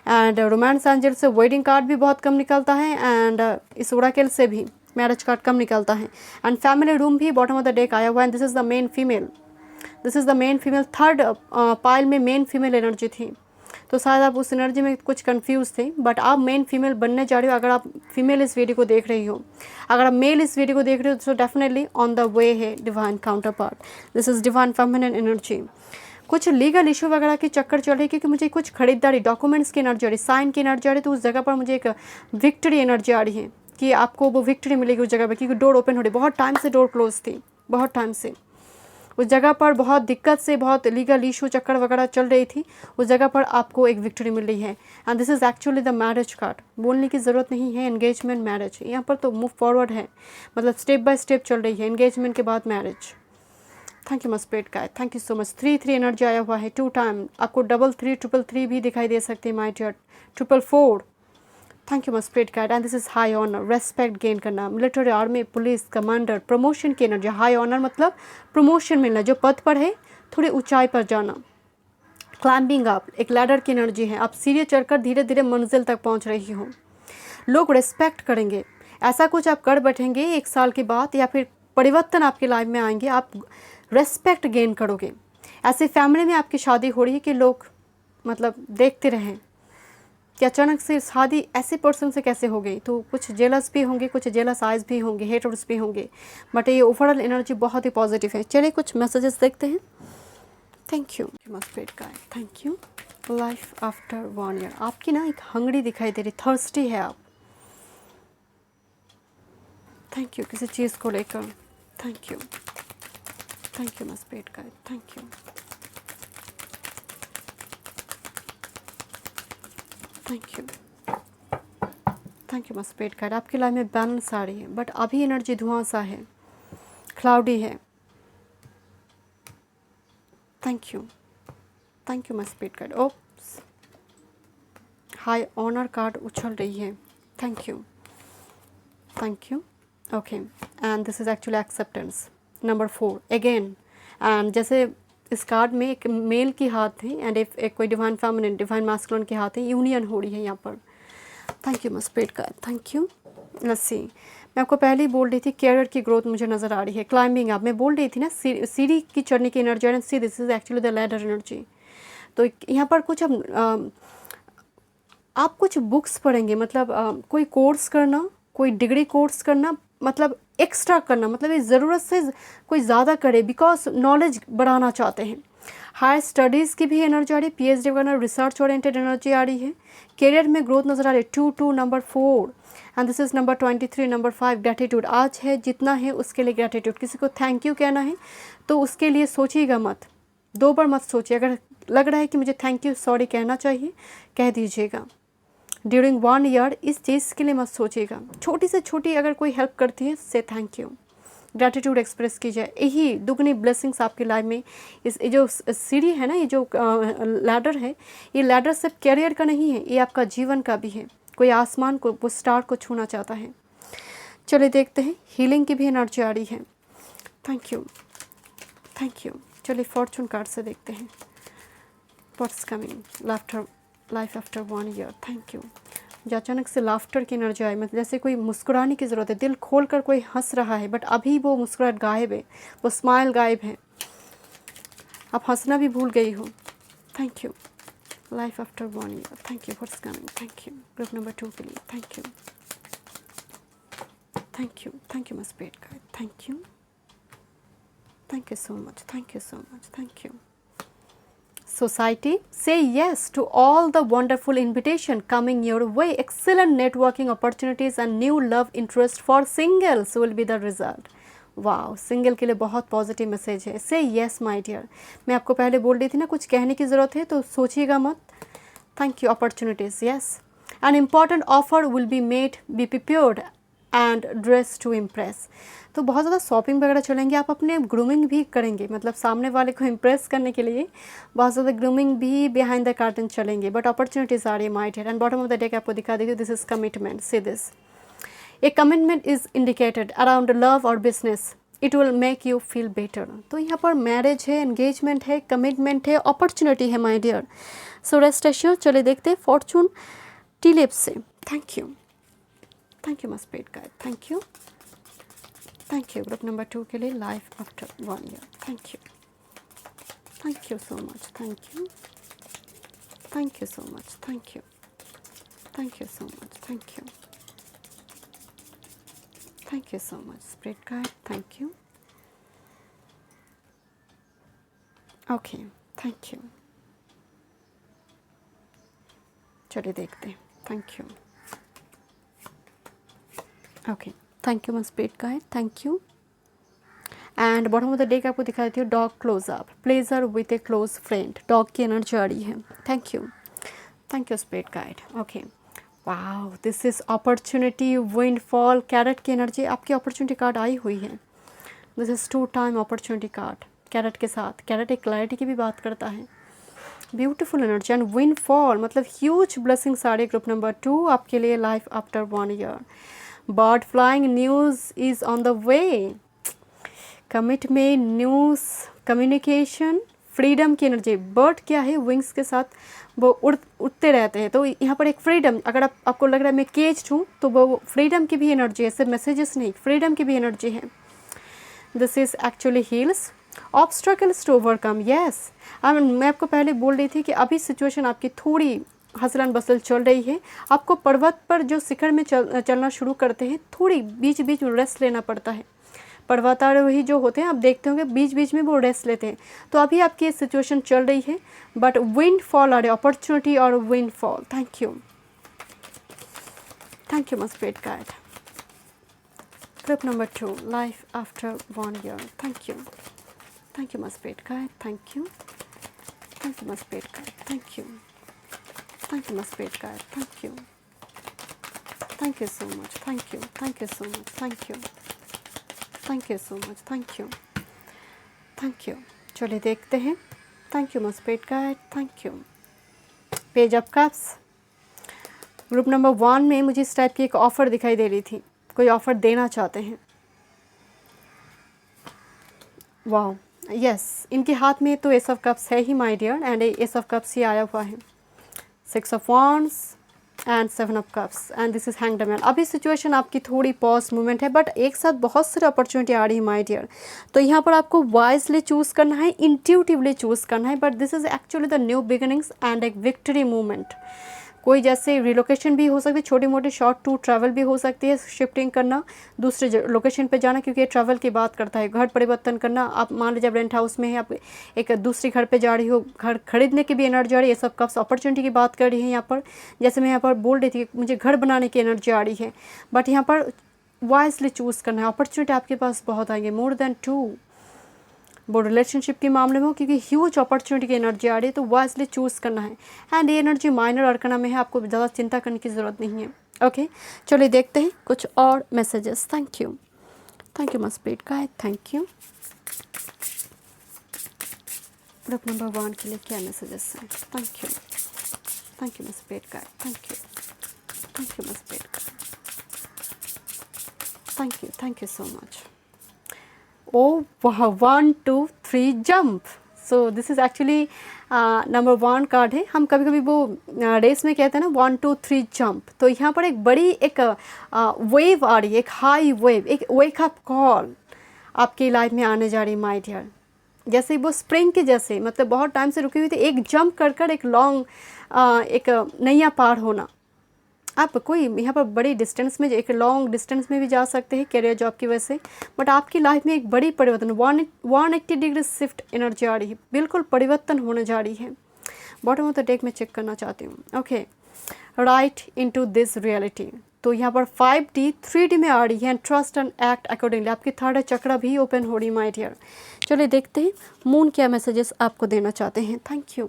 एंड रोमांस एंजल से वेडिंग कार्ड भी बहुत कम निकलता है, एंड इस ओरेकल से भी मैरिज कार्ड कम निकलता है। एंड फैमिली रूम भी बॉटम ऑफ द डेक आया हुआ है। This is the main female. This is the main female. Third pile में मेन फीमेल एनर्जी थी, तो शायद आप उस एनर्जी में कुछ कंफ्यूज थे, बट आप मेन फीमेल बनने जा रहे हो। अगर आप फीमेल इस वीडियो को देख रही हो, अगर आप मेल इस वीडियो को देख रहे हो, तो डेफिनेटली ऑन द वे है divine counter part. This is divine feminine energy. कुछ लीगल इशू वगैरह की चक्कर चल रही है, क्योंकि मुझे कुछ खरीदारी, डॉक्यूमेंट्स की एनर्जी आ रही है, साइन की एनर्जी आ रही है। तो उस जगह पर मुझे एक विक्ट्री एनर्जी आ रही है कि आपको वो विक्ट्री मिलेगी उस जगह पर, क्योंकि डोर ओपन हो रही। बहुत टाइम से डोर क्लोज थी, बहुत टाइम से उस जगह पर बहुत दिक्कत से, बहुत लीगल इशू चक्कर वगैरह चल रही थी। उस जगह पर आपको एक विक्ट्री मिल रही है। And this is actually the marriage card. बोलने की ज़रूरत नहीं है, एंगेजमेंट मैरिज यहाँ पर तो मूव फॉरवर्ड है, मतलब स्टेप बाय स्टेप चल रही है। एंगेजमेंट के बाद marriage. Thank you my spirit guide. Thank you so much. 3 energy आया हुआ है 2 टाइम। आपको 3 3 भी दिखाई दे सकती है my dear. 4 thank you my spirit guide. And this is high honour, respect gain करना, military, army, police, commander, promotion की एनर्जी। हाई ऑनर मतलब प्रमोशन मिलना, जो पद पर है थोड़ी ऊंचाई पर जाना। क्लाइंबिंग अप, एक लैडर की एनर्जी है। आप सीढ़ी चढ़कर धीरे धीरे मंजिल तक पहुंच रही हो। लोग रेस्पेक्ट करेंगे। ऐसा कुछ आप कर बैठेंगे 1 साल के बाद, या फिर परिवर्तन आपकी लाइफ में आएंगे, आप रेस्पेक्ट गेन करोगे। ऐसे फैमिली में आपकी शादी हो रही है कि लोग मतलब देखते रहें कि अचानक से शादी ऐसे पर्सन से कैसे हो गई। तो कुछ जेलस भी होंगे, कुछ जेलस आइज भी होंगे, हेटर्स भी होंगे, बट ये ओवरऑल एनर्जी बहुत ही पॉजिटिव है। चलिए कुछ मैसेजेस देखते हैं। Thank you spirit guide. Thank you. Life after 1 year, आपकी ना एक हंगरी दिखाई दे रही, थर्स्टी है आप। थैंक यू किसी चीज़ को लेकर। Thank you. Thank you my spirit guide. Thank you. Thank you, thank you spirit guide. आपकी लाइफ में बैलेंस आ रही है, बट अभी एनर्जी धुआं सा है, क्लाउडी है। Thank you, thank you spirit guide. Oops, high honour card उछल रही है। Thank you, thank you. Okay, and this is actually acceptance number 4 again. And जैसे इस कार्ड में एक मेल की हाथ है एंड एक कोई डिवाइन फेमिनिन, डिवाइन मैस्कुलिन के हाथ है, यूनियन हो रही है यहाँ पर। थैंक यू स्पिरिट का, थैंक यू। लेट्स सी, मैं आपको पहले ही बोल रही थी कैरियर की ग्रोथ मुझे नज़र आ रही है, क्लाइंबिंग आप, मैं बोल रही थी ना सीढ़ी की चढ़ने की energy, and see this is actually the ladder energy. तो यहाँ पर कुछ आप कुछ बुक्स पढ़ेंगे, मतलब कोई कोर्स करना, कोई डिग्री कोर्स करना, मतलब एक्स्ट्रा करना, मतलब ये ज़रूरत से कोई ज़्यादा करे, बिकॉज नॉलेज बढ़ाना चाहते हैं। हायर स्टडीज़ की भी एनर्जी आ रही है, पीएचडी वगैरह रिसर्च ओरिएंटेड एनर्जी आ रही है। करियर में ग्रोथ नज़र आ रही है, 2 number 4 and this is number 23 number 5 gratitude. आज है जितना है उसके लिए ग्रैटिट्यूड। किसी को थैंक यू कहना है तो उसके लिए सोचिएगा मत, 2 बार मत सोचिए। अगर लग रहा है कि मुझे थैंक यू सॉरी कहना चाहिए, कह दीजिएगा। ड्यूरिंग 1 ईयर इस चीज़ के लिए मत सोचिएगा। छोटी से छोटी अगर कोई हेल्प करती है, से थैंक यू, ग्रैटिट्यूड एक्सप्रेस कीजिए। यही दुगनी ब्लेसिंग्स आपकी लाइफ में। इस ये जो सीढ़ी है ना, ये जो लैडर है, ये लैडर सिर्फ कैरियर का नहीं है, ये आपका जीवन का भी है। कोई आसमान को, वो स्टार को छूना चाहता है। चलिए देखते हैं, हीलिंग की भी एनर्जी आ रही है। Thank you, thank you. चलिए फॉर्चून कार्ड से देखते हैं, what's coming life after 1 year. Thank you. जो अचानक से लाफ्टर की एनर्जी आई, मतलब जैसे कोई मुस्कुराने की ज़रूरत है, दिल खोल कर कोई हंस रहा है, बट अभी वो मुस्कुराहट गायब है, वो स्माइल गायब है, आप हंसना भी भूल गई हो। Thank you, life after 1 year. Thank you, what's coming. Thank you group number 2 के लिए। Thank you, thank you, thank you my spirit guide. Thank you, thank you so much, thank you so much, thank you. Society, say yes to all the wonderful invitation coming your way. Excellent networking opportunities and new love interest for singles will be the result. Wow, single के लिए बहुत positive message है। से yes my dear. मैं आपको पहले बोल रही थी ना, कुछ कहने की ज़रूरत है तो सोचिएगा मत। Thank you. Opportunities, yes, an important offer will be made, be prepared and dress to impress. तो बहुत ज़्यादा शॉपिंग वगैरह चलेंगे, आप अपने ग्रूमिंग भी करेंगे, मतलब सामने वाले को इम्प्रेस करने के लिए बहुत ज़्यादा ग्रूमिंग भी बिहाइंड द कार्टन चलेंगे। बट अपॉर्चुनिटीज़ आ रही है my dear. And bottom of the deck आपको दिखा देती हूँ, this is commitment. See this, a commitment is indicated around love और business, it will make you feel better. तो यहाँ पर मैरिज है, एंगेजमेंट है, कमिटमेंट है, अपॉर्चुनिटी है my dear. So rest assure. चलिए देखते हैं फॉर्चून टी लिप्स से। Thank you, thank you my spirit guide. Thank you, thank you. Group number 2 के लिए, life after 1 year. Thank you, thank you so much, thank you, thank you so much, thank you, thank you so much, thank you, thank you so much spirit guide. Thank you. Okay, thank you. चलिए देखते हैं। Thank you. Okay, thank you my spirit guide. Thank you. And bottom of the day आपको दिखा देती हूँ, dog close up, pleasure with a close friend. Dog की energy आ रही है। Thank you, thank you spirit guide. Okay, wow, this is opportunity windfall. Carrot की energy, आपकी अपॉर्चुनिटी कार्ड आई हुई है। This is 2 time opportunity card carrot के साथ। कैरेट एक क्लैरिटी की भी बात करता है। ब्यूटीफुल एनर्जी एंड विंडफॉल, मतलब ह्यूज ब्लेसिंग्स आ रही है। ग्रुप नंबर 2 आपके लिए, life after 1 year. Bird flying news is on the way. Commitment, news, communication, freedom की एनर्जी। बर्ड क्या है, विंग्स के साथ वो उड़ते रहते हैं। तो यहाँ पर एक फ्रीडम, अगर आपको लग रहा है मैं केज्ड हूँ, तो वो फ्रीडम की भी एनर्जी है, सिर्फ मैसेजेस नहीं, फ्रीडम की भी एनर्जी है। This is actually hills, obstacles to overcome. Yes, मैं आपको पहले बोल रही थी कि अभी सिचुएशन आपकी थोड़ी हसलन बसल चल रही है। आपको पर्वत पर जो शिखर में चलना शुरू करते हैं, थोड़ी बीच बीच में रेस्ट लेना पड़ता है। पर्वतारोही जो होते हैं, आप देखते होंगे बीच बीच में वो रेस्ट लेते हैं। तो अभी आपकी ये सिचुएशन चल रही है, बट विंड फॉल आ रही है, अपॉर्चुनिटी और wind fall. Thank you, thank you my spirit guide. Group number 2, life after 1 year. Thank you, thank you my spirit guide. Thank you, thank you my spirit guide. Thank you, thank you my spirit guide, thank you, thank you so much, thank you, thank you so much, thank you, thank you so much, thank you, thank you. चलिए देखते हैं। Thank you my spirit guide, thank you. Page of cups, group number 1 में मुझे इस type की एक offer दिखाई दे रही थी, कोई ऑफ़र देना चाहते हैं। वाओ, यस, इनके हाथ में तो एस ऑफ कप्स है ही my dear, and ace of cups ही आया हुआ है, 6 of wands and 7 of cups, and this is hanged man. अभी सिचुएशन आपकी थोड़ी पॉज मूवमेंट है, बट एक साथ बहुत सारी अपॉर्चुनिटी आ रही है माय डियर। तो यहाँ पर आपको वाइजली चूज़ करना है, इंट्यूटिवली चूज़ करना है, but this is actually the new beginnings and एक विक्ट्री मूवमेंट। कोई जैसे रिलोकेशन भी हो सकती है, छोटी मोटी शॉर्ट टू ट्रैवल भी हो सकती है, शिफ्टिंग करना, दूसरे लोकेशन पे जाना, क्योंकि ये ट्रैवल की बात करता है। घर परिवर्तन करना, आप मान लीजिए रेंट हाउस में है, आप एक दूसरी घर पे जा रही हो, घर खरीदने की भी एनर्जी आ रही है, ये सब कप्स अपॉर्चुनिटी की बात कर रही है यहाँ पर। जैसे मैं यहाँ पर बोल रही थी मुझे घर बनाने की एनर्जी आ रही है, बट यहाँ पर वाइजली चूज़ करना है, अपॉर्चुनिटी आपके पास बहुत आएंगे, मोर देन 2। वो रिलेशनशिप के मामले में हो, क्योंकि ह्यूज अपॉर्चुनिटी की एनर्जी आ रही है, तो वाइजली चूज़ करना है। एंड ये एनर्जी माइनर अरकना में है, आपको ज़्यादा चिंता करने की ज़रूरत नहीं है। ओके, चलिए देखते हैं कुछ और messages. Thank you, thank you my spirit guide, thank you. Group number 1 के लिए क्या मैसेजेस हैं? Thank you, thank you my spirit guide, thank you, thank you my spirit guide, thank you so much. Oh wow, 1 2 3 jump. So this is actually number 1 card है। हम कभी कभी वो race में कहते हैं ना 1 2 3 जंप, तो यहाँ पर एक बड़ी एक वेव आ रही है, एक हाई वेव, एक वेक अप कॉल आपकी लाइफ में आने जा रही है माय डियर। जैसे वो स्प्रिंग के जैसे, मतलब बहुत टाइम से रुकी हुई थी, एक जंप कर कर एक लॉन्ग एक नैया पार होना। आप कोई यहाँ पर बड़ी डिस्टेंस में, एक लॉन्ग डिस्टेंस में भी जा सकते हैं कैरियर जॉब की वजह से, बट आपकी लाइफ में एक बड़ी परिवर्तन, 180 डिग्री शिफ्ट एनर्जी आ रही है, बिल्कुल परिवर्तन होने जा रही है। बॉटम ऑफ द डेक में चेक करना चाहती हूँ। Okay, right into this reality. तो यहाँ पर 5D 3D में आ रही है, and trust and act accordingly. आपकी थर्ड चक्र भी ओपन हो रही है माय डियर। चलिए देखते हैं मून क्या मैसेजेस आपको देना चाहते हैं। Thank you,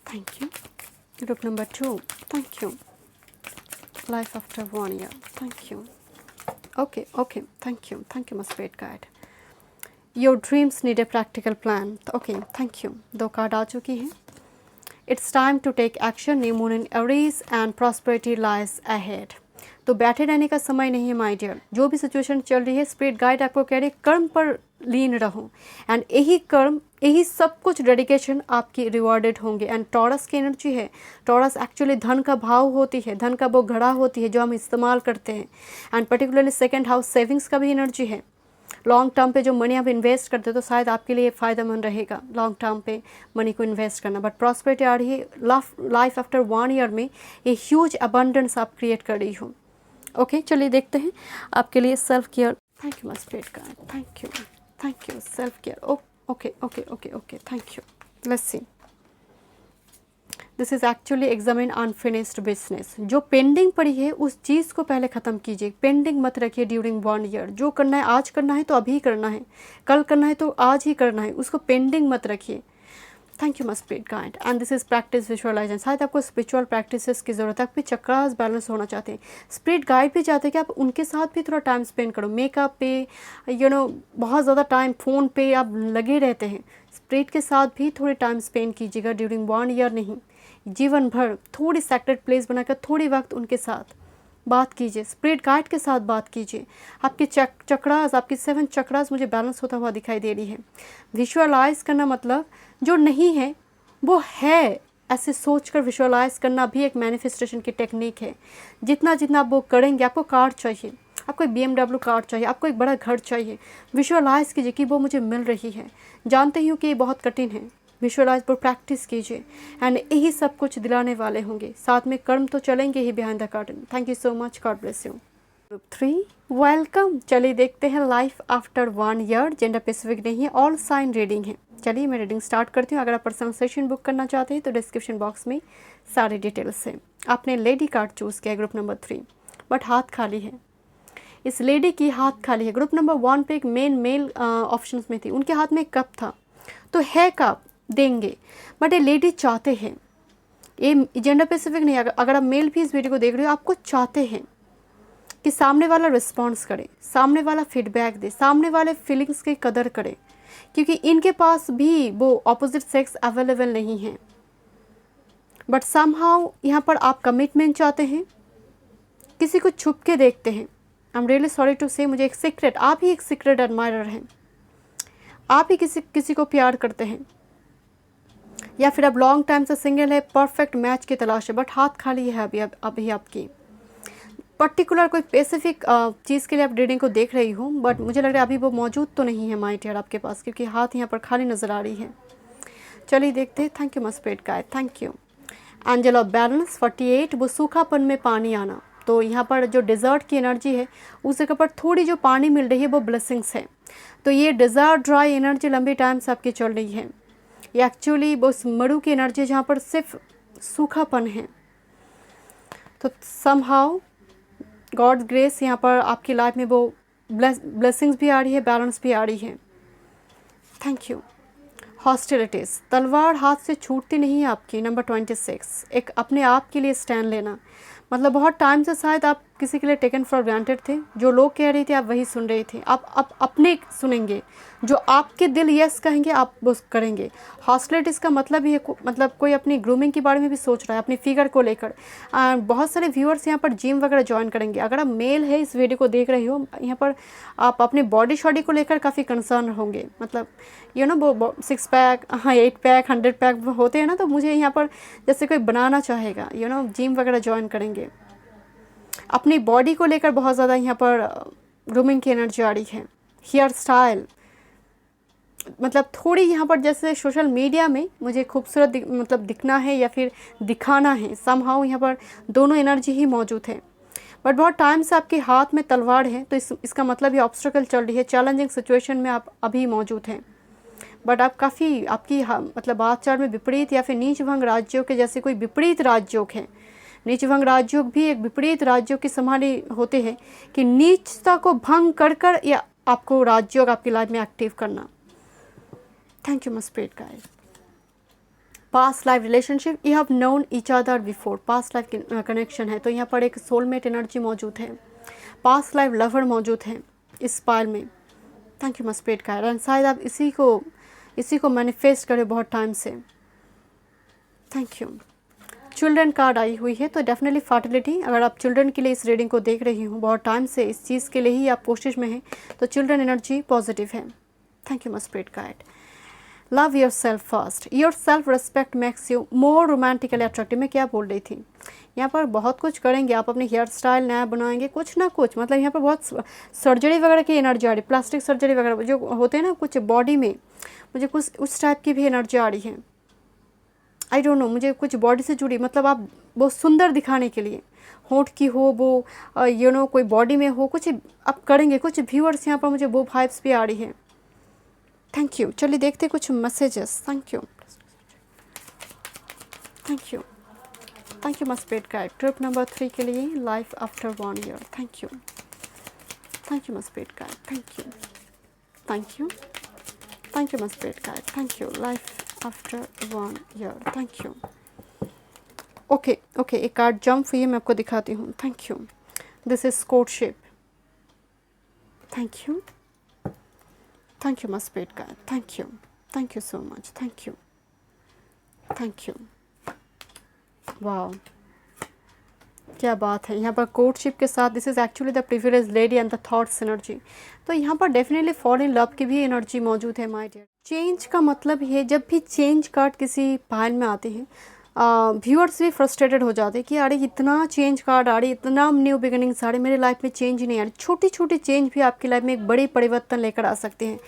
thank you. Group number 2, thank you. Life after 1 year, thank you. Okay, thank you, my spirit guide. Your dreams need a practical plan. Okay, thank you. 2 card आ चुकी हैं। It's time to take action. New moon in Aries and prosperity lies ahead. तो बैठे रहने का समय नहीं है my dear. जो भी सिचुएशन चल रही है, स्पिरिट गाइड आपको कह रहे कर्म पर लीन रहो, एंड यही कर्म, यही सब कुछ डेडिकेशन आपकी रिवॉर्डेड होंगे। एंड टॉरस की एनर्जी है। टॉरस एक्चुअली धन का भाव होती है, धन का वो घड़ा होती है जो हम इस्तेमाल करते हैं, and particularly second house savings का भी एनर्जी है। लॉन्ग टर्म पे जो मनी आप इन्वेस्ट करते हो तो शायद आपके लिए फ़ायदेमंद रहेगा लॉन्ग टर्म पे मनी को इन्वेस्ट करना। बट प्रॉस्पेरिटी आ रही है लाइफ आफ्टर 1 ईयर में, ये ह्यूज अबंडेंस आप क्रिएट कर रही हो। ओके, चलिए देखते हैं आपके लिए self care. Thank you my spirit guide, thank you self care. Okay, thank you. Let's see, this is actually examine unfinished business. जो पेंडिंग पड़ी है उस चीज़ को पहले ख़त्म कीजिए, पेंडिंग मत रखिए ड्यूरिंग 1 ईयर। जो करना है आज करना है तो अभी करना है, कल करना है तो आज ही करना है, उसको पेंडिंग मत रखिए। Thank you my spirit guide, and this is practice visualization. शायद आपको स्पिरिचुअल प्रैक्टिसेस की ज़रूरत है, आपके चक्रास बैलेंस होना चाहते हैं। स्पिरिट गाइड भी चाहते हैं कि आप उनके साथ भी थोड़ा टाइम स्पेंड करो। मेकअप पे बहुत ज़्यादा टाइम फ़ोन पे आप लगे रहते हैं, स्पिरिट के साथ भी थोड़े टाइम स्पेंड कीजिएगा ड्यूरिंग 1 ईयर नहीं, जीवन भर थोड़ी सेक्रेट प्लेस बनाकर थोड़ी वक्त उनके साथ बात कीजिए, स्पिरिट गाइड के साथ बात कीजिए। आपके चक्रास, आपकी 7 चक्रास मुझे बैलेंस होता हुआ दिखाई दे रही है। विजुअलाइज करना मतलब जो नहीं है वो है, ऐसे सोचकर विजुअलाइज करना भी एक मैनिफेस्टेशन की टेक्निक है। जितना जितना आप वो करेंगे, आपको कार चाहिए, आपको एक BMW कार चाहिए, आपको एक बड़ा घर चाहिए, विजुअलाइज कीजिए कि वो मुझे मिल रही है। जानते ही हो कि ये बहुत कठिन है, विजुअलाइज पर प्रैक्टिस कीजिए, एंड यही सब कुछ दिलाने वाले होंगे। साथ में कर्म तो चलेंगे ही behind the curtain. Thank you so much, god bless you. Group 3, welcome. चलिए देखते हैं life after 1 year. Gender specific नहीं है, ऑल साइन रीडिंग है। चलिए मैं रीडिंग स्टार्ट करती हूँ। अगर आप पर्सनल सेशन बुक करना चाहते हैं तो डिस्क्रिप्शन बॉक्स में सारी डिटेल्स है। आपने लेडी कार्ड चूज़ किया है ग्रुप नंबर 3, बट हाथ खाली है। इस लेडी की हाथ खाली है। ग्रुप नंबर 1 पे एक मेल ऑप्शन में थी, उनके हाथ में एक कप था, तो है कप देंगे, बट ये लेडी चाहते हैं ये जेंडर स्पेसिफिक नहीं, अगर आप मेल भी इस वीडियो को देख रहे हो, आपको चाहते हैं कि सामने वाला रिस्पॉन्स करे, सामने वाला फीडबैक दे, सामने वाले फीलिंग्स की कदर करे, क्योंकि इनके पास भी वो ऑपोजिट सेक्स अवेलेबल नहीं है। बट समहाउ यहाँ पर आप कमिटमेंट चाहते हैं, किसी को छुप के देखते हैं। I am really sorry to say, मुझे एक सीक्रेट, आप ही एक सीक्रेट एडमायरर हैं, आप ही किसी को प्यार करते हैं, या फिर आप लॉन्ग टाइम से सिंगल है, परफेक्ट मैच की तलाश है, बट हाथ खाली है अभी आपकी। पर्टिकुलर कोई स्पेसिफिक चीज़ के लिए आप रीडिंग को देख रही हूँ, बट मुझे लग रहा है अभी वो मौजूद तो नहीं है माय डियर आपके पास, क्योंकि हाथ यहाँ पर खाली नज़र आ रही है। चलिए देखते हैं। Thank you मस्पेट guide, thank you. Angel of balance 48, वो सूखापन में पानी आना। तो यहाँ पर जो डिज़र्ट की एनर्जी है, उस जगह पर थोड़ी जो पानी मिल रही है वो ब्लेसिंग्स है। तो ये डिज़र्ट ड्राई एनर्जी लंबी टाइम से आपकी चल रही है, ये एक्चुअली वो मड़ू की एनर्जी है जहाँ पर सिर्फ सूखापन है। तो समहाउ गॉड्स ग्रेस यहाँ पर आपकी लाइफ में वो ब्लेसिंग्स भी आ रही है, बैलेंस भी आ रही है। Thank you. हॉस्टिलिटीज़, तलवार हाथ से छूटती नहीं है आपकी। नंबर 26, एक अपने आप के लिए स्टैंड लेना। मतलब बहुत टाइम से शायद आप किसी के लिए टेकन फॉर ग्रांटेड थे, जो लोग कह रहे थे आप वही सुन रहे थे। आप अपने सुनेंगे, जो आपके दिल यस कहेंगे आप वो करेंगे। हॉस्टिलिटीज़ का मतलब ये मतलब कोई अपनी ग्रूमिंग के बारे में भी सोच रहा है, अपनी फिगर को लेकर। बहुत सारे व्यूअर्स यहाँ पर जिम वगैरह ज्वाइन करेंगे। अगर आप मेल है, इस वीडियो को देख रही हो, यहाँ पर आप अपने बॉडी शॉडी को लेकर काफ़ी कंसर्न होंगे। मतलब वो 6 पैक, हाँ 8 पैक, 100 पैक होते हैं ना, तो मुझे यहाँ पर जैसे कोई बनाना चाहेगा, जिम वगैरह ज्वाइन करेंगे। अपनी बॉडी को लेकर बहुत ज़्यादा यहाँ पर ग्रूमिंग की एनर्जी आ रही है। हेयर स्टाइल, मतलब थोड़ी यहाँ पर जैसे सोशल मीडिया में मुझे खूबसूरत मतलब दिखना है या फिर दिखाना है, समहाउ यहाँ पर दोनों एनर्जी ही मौजूद है। बट बहुत टाइम से आपके हाथ में तलवार है, तो इसका मतलब ये ऑब्स्टेकल चल रही है, चैलेंजिंग सिचुएशन में आप अभी मौजूद हैं। बट आप काफ़ी आपकी मतलब आचार में विपरीत या फिर नीच भंग राज्यों के जैसे कोई विपरीत राजयोग है। नीच भंग राजयोग भी एक विपरीत राज्यों की संभाली होते हैं कि नीचता को भंग कर या आपको राजयोग आपकी लाइफ में एक्टिव करना। Thank you मस्पेट guide. Past life relationship, you have known each other before, past life connection है। तो यहाँ पर एक सोलमेट एनर्जी मौजूद है, पास्ट लाइफ लवर मौजूद है इस पायल में। Thank you मस्पेट guide. एंड शायद आप इसी को मैनिफेस्ट करें बहुत टाइम से। Thank you. चिल्ड्रन कार्ड आई हुई है, तो डेफिनेटली फर्टिलिटी। अगर आप चिल्ड्रन के लिए इस रीडिंग को देख रही हूँ, बहुत टाइम से इस चीज़ के लिए ही आप कोशिश में हैं, तो चिल्ड्रन एनर्जी पॉजिटिव है। Thank you मस्पेट guide. Love yourself first, yourself respect makes you more romantically attractive. मैं क्या बोल रही थी, यहाँ पर बहुत कुछ करेंगे आप, अपने हेयर स्टाइल नया बनाएंगे, कुछ ना कुछ। मतलब यहाँ पर बहुत सर्जरी वगैरह की एनर्जी आ रही है, प्लास्टिक सर्जरी वगैरह जो होते हैं ना कुछ बॉडी में, मुझे कुछ उस टाइप की भी एनर्जी आ रही है। आई डोंट नो, मुझे कुछ बॉडी से जुड़ी, मतलब आप बहुत सुंदर दिखाने के लिए, होंठ की हो वो कोई बॉडी में हो, कुछ आप करेंगे। कुछ व्यूअर्स यहाँ पर मुझे वो वाइब्स भी आ रही है। Thank you. चलिए देखते कुछ messages. Thank you, thank you, thank you मस्पेट guide. Trip number 3 के लिए life after 1 year. Thank you, thank you मस्पेट guide. Thank you, thank you, thank you मस्पेट guide. Thank you. Life after 1 year. Thank you. Okay, एक card jump हुई है, मैं आपको दिखाती हूँ। Thank you. This is courtship. Thank you, thank you मस्पेट guide. Thank you so much. Thank you. Wow, क्या बात है। यहाँ पर कोर्टशिप के साथ this is actually the privilege lady and the thoughts energy. तो यहाँ पर डेफिनेटली फॉल इन लव की भी एनर्जी मौजूद है माय डियर। चेंज का मतलब ये, जब भी चेंज कार्ड किसी पायल में आते हैं, व्यूअर्स भी फ्रस्ट्रेटेड हो जाते हैं कि अरे इतना चेंज कार्ड आ रही, इतना न्यू बिगिनिंग्स आ रही, मेरे लाइफ में चेंज ही नहीं आ रही। छोटी छोटी चेंज भी आपकी लाइफ में एक बड़ी परिवर्तन लेकर आ सकते हैं।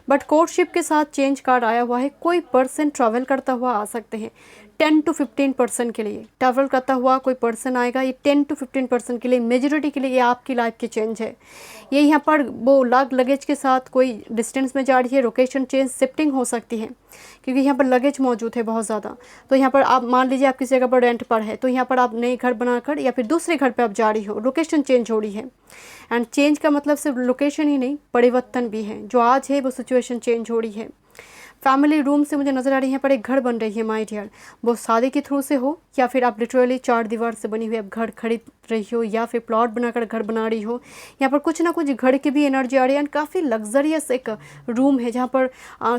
बट कोर्टशिप के साथ चेंज कार्ड आया हुआ है, कोई पर्सन ट्रैवल करता हुआ आ सकते हैं। 10 to 15% के लिए ट्रैवल करता हुआ कोई पर्सन आएगा, ये 10 to 15% के लिए, मेजॉरिटी के लिए ये आपकी लाइफ की चेंज है। ये यहाँ पर वो लगेज के साथ कोई डिस्टेंस में जा रही है, लोकेशन चेंज, शिफ्टिंग हो सकती है, क्योंकि यहाँ पर लगेज मौजूद है बहुत ज़्यादा। तो यहाँ पर आप मान लीजिए आप किसी जगह पर रेंट पर है, तो यहाँ पर आप नए घर बनाकर या फिर दूसरे घर पर आप जा रही हो, लोकेशन चेंज हो रही है। एंड चेंज का मतलब सिर्फ लोकेशन ही नहीं, परिवर्तन भी है। जो आज है वो सिचुएशन चेंज हो रही है। फैमिली रूम से मुझे नज़र आ रही है यहाँ पर एक घर बन रही है माय डियर, वो शादी के थ्रू से हो या फिर आप लिटरली 4 दीवार से बनी हुई आप घर खरीद रही हो या फिर प्लॉट बनाकर घर बना रही हो। यहाँ पर कुछ ना कुछ घर की भी एनर्जी आ रही है एंड काफ़ी लग्जरियस एक रूम है जहाँ पर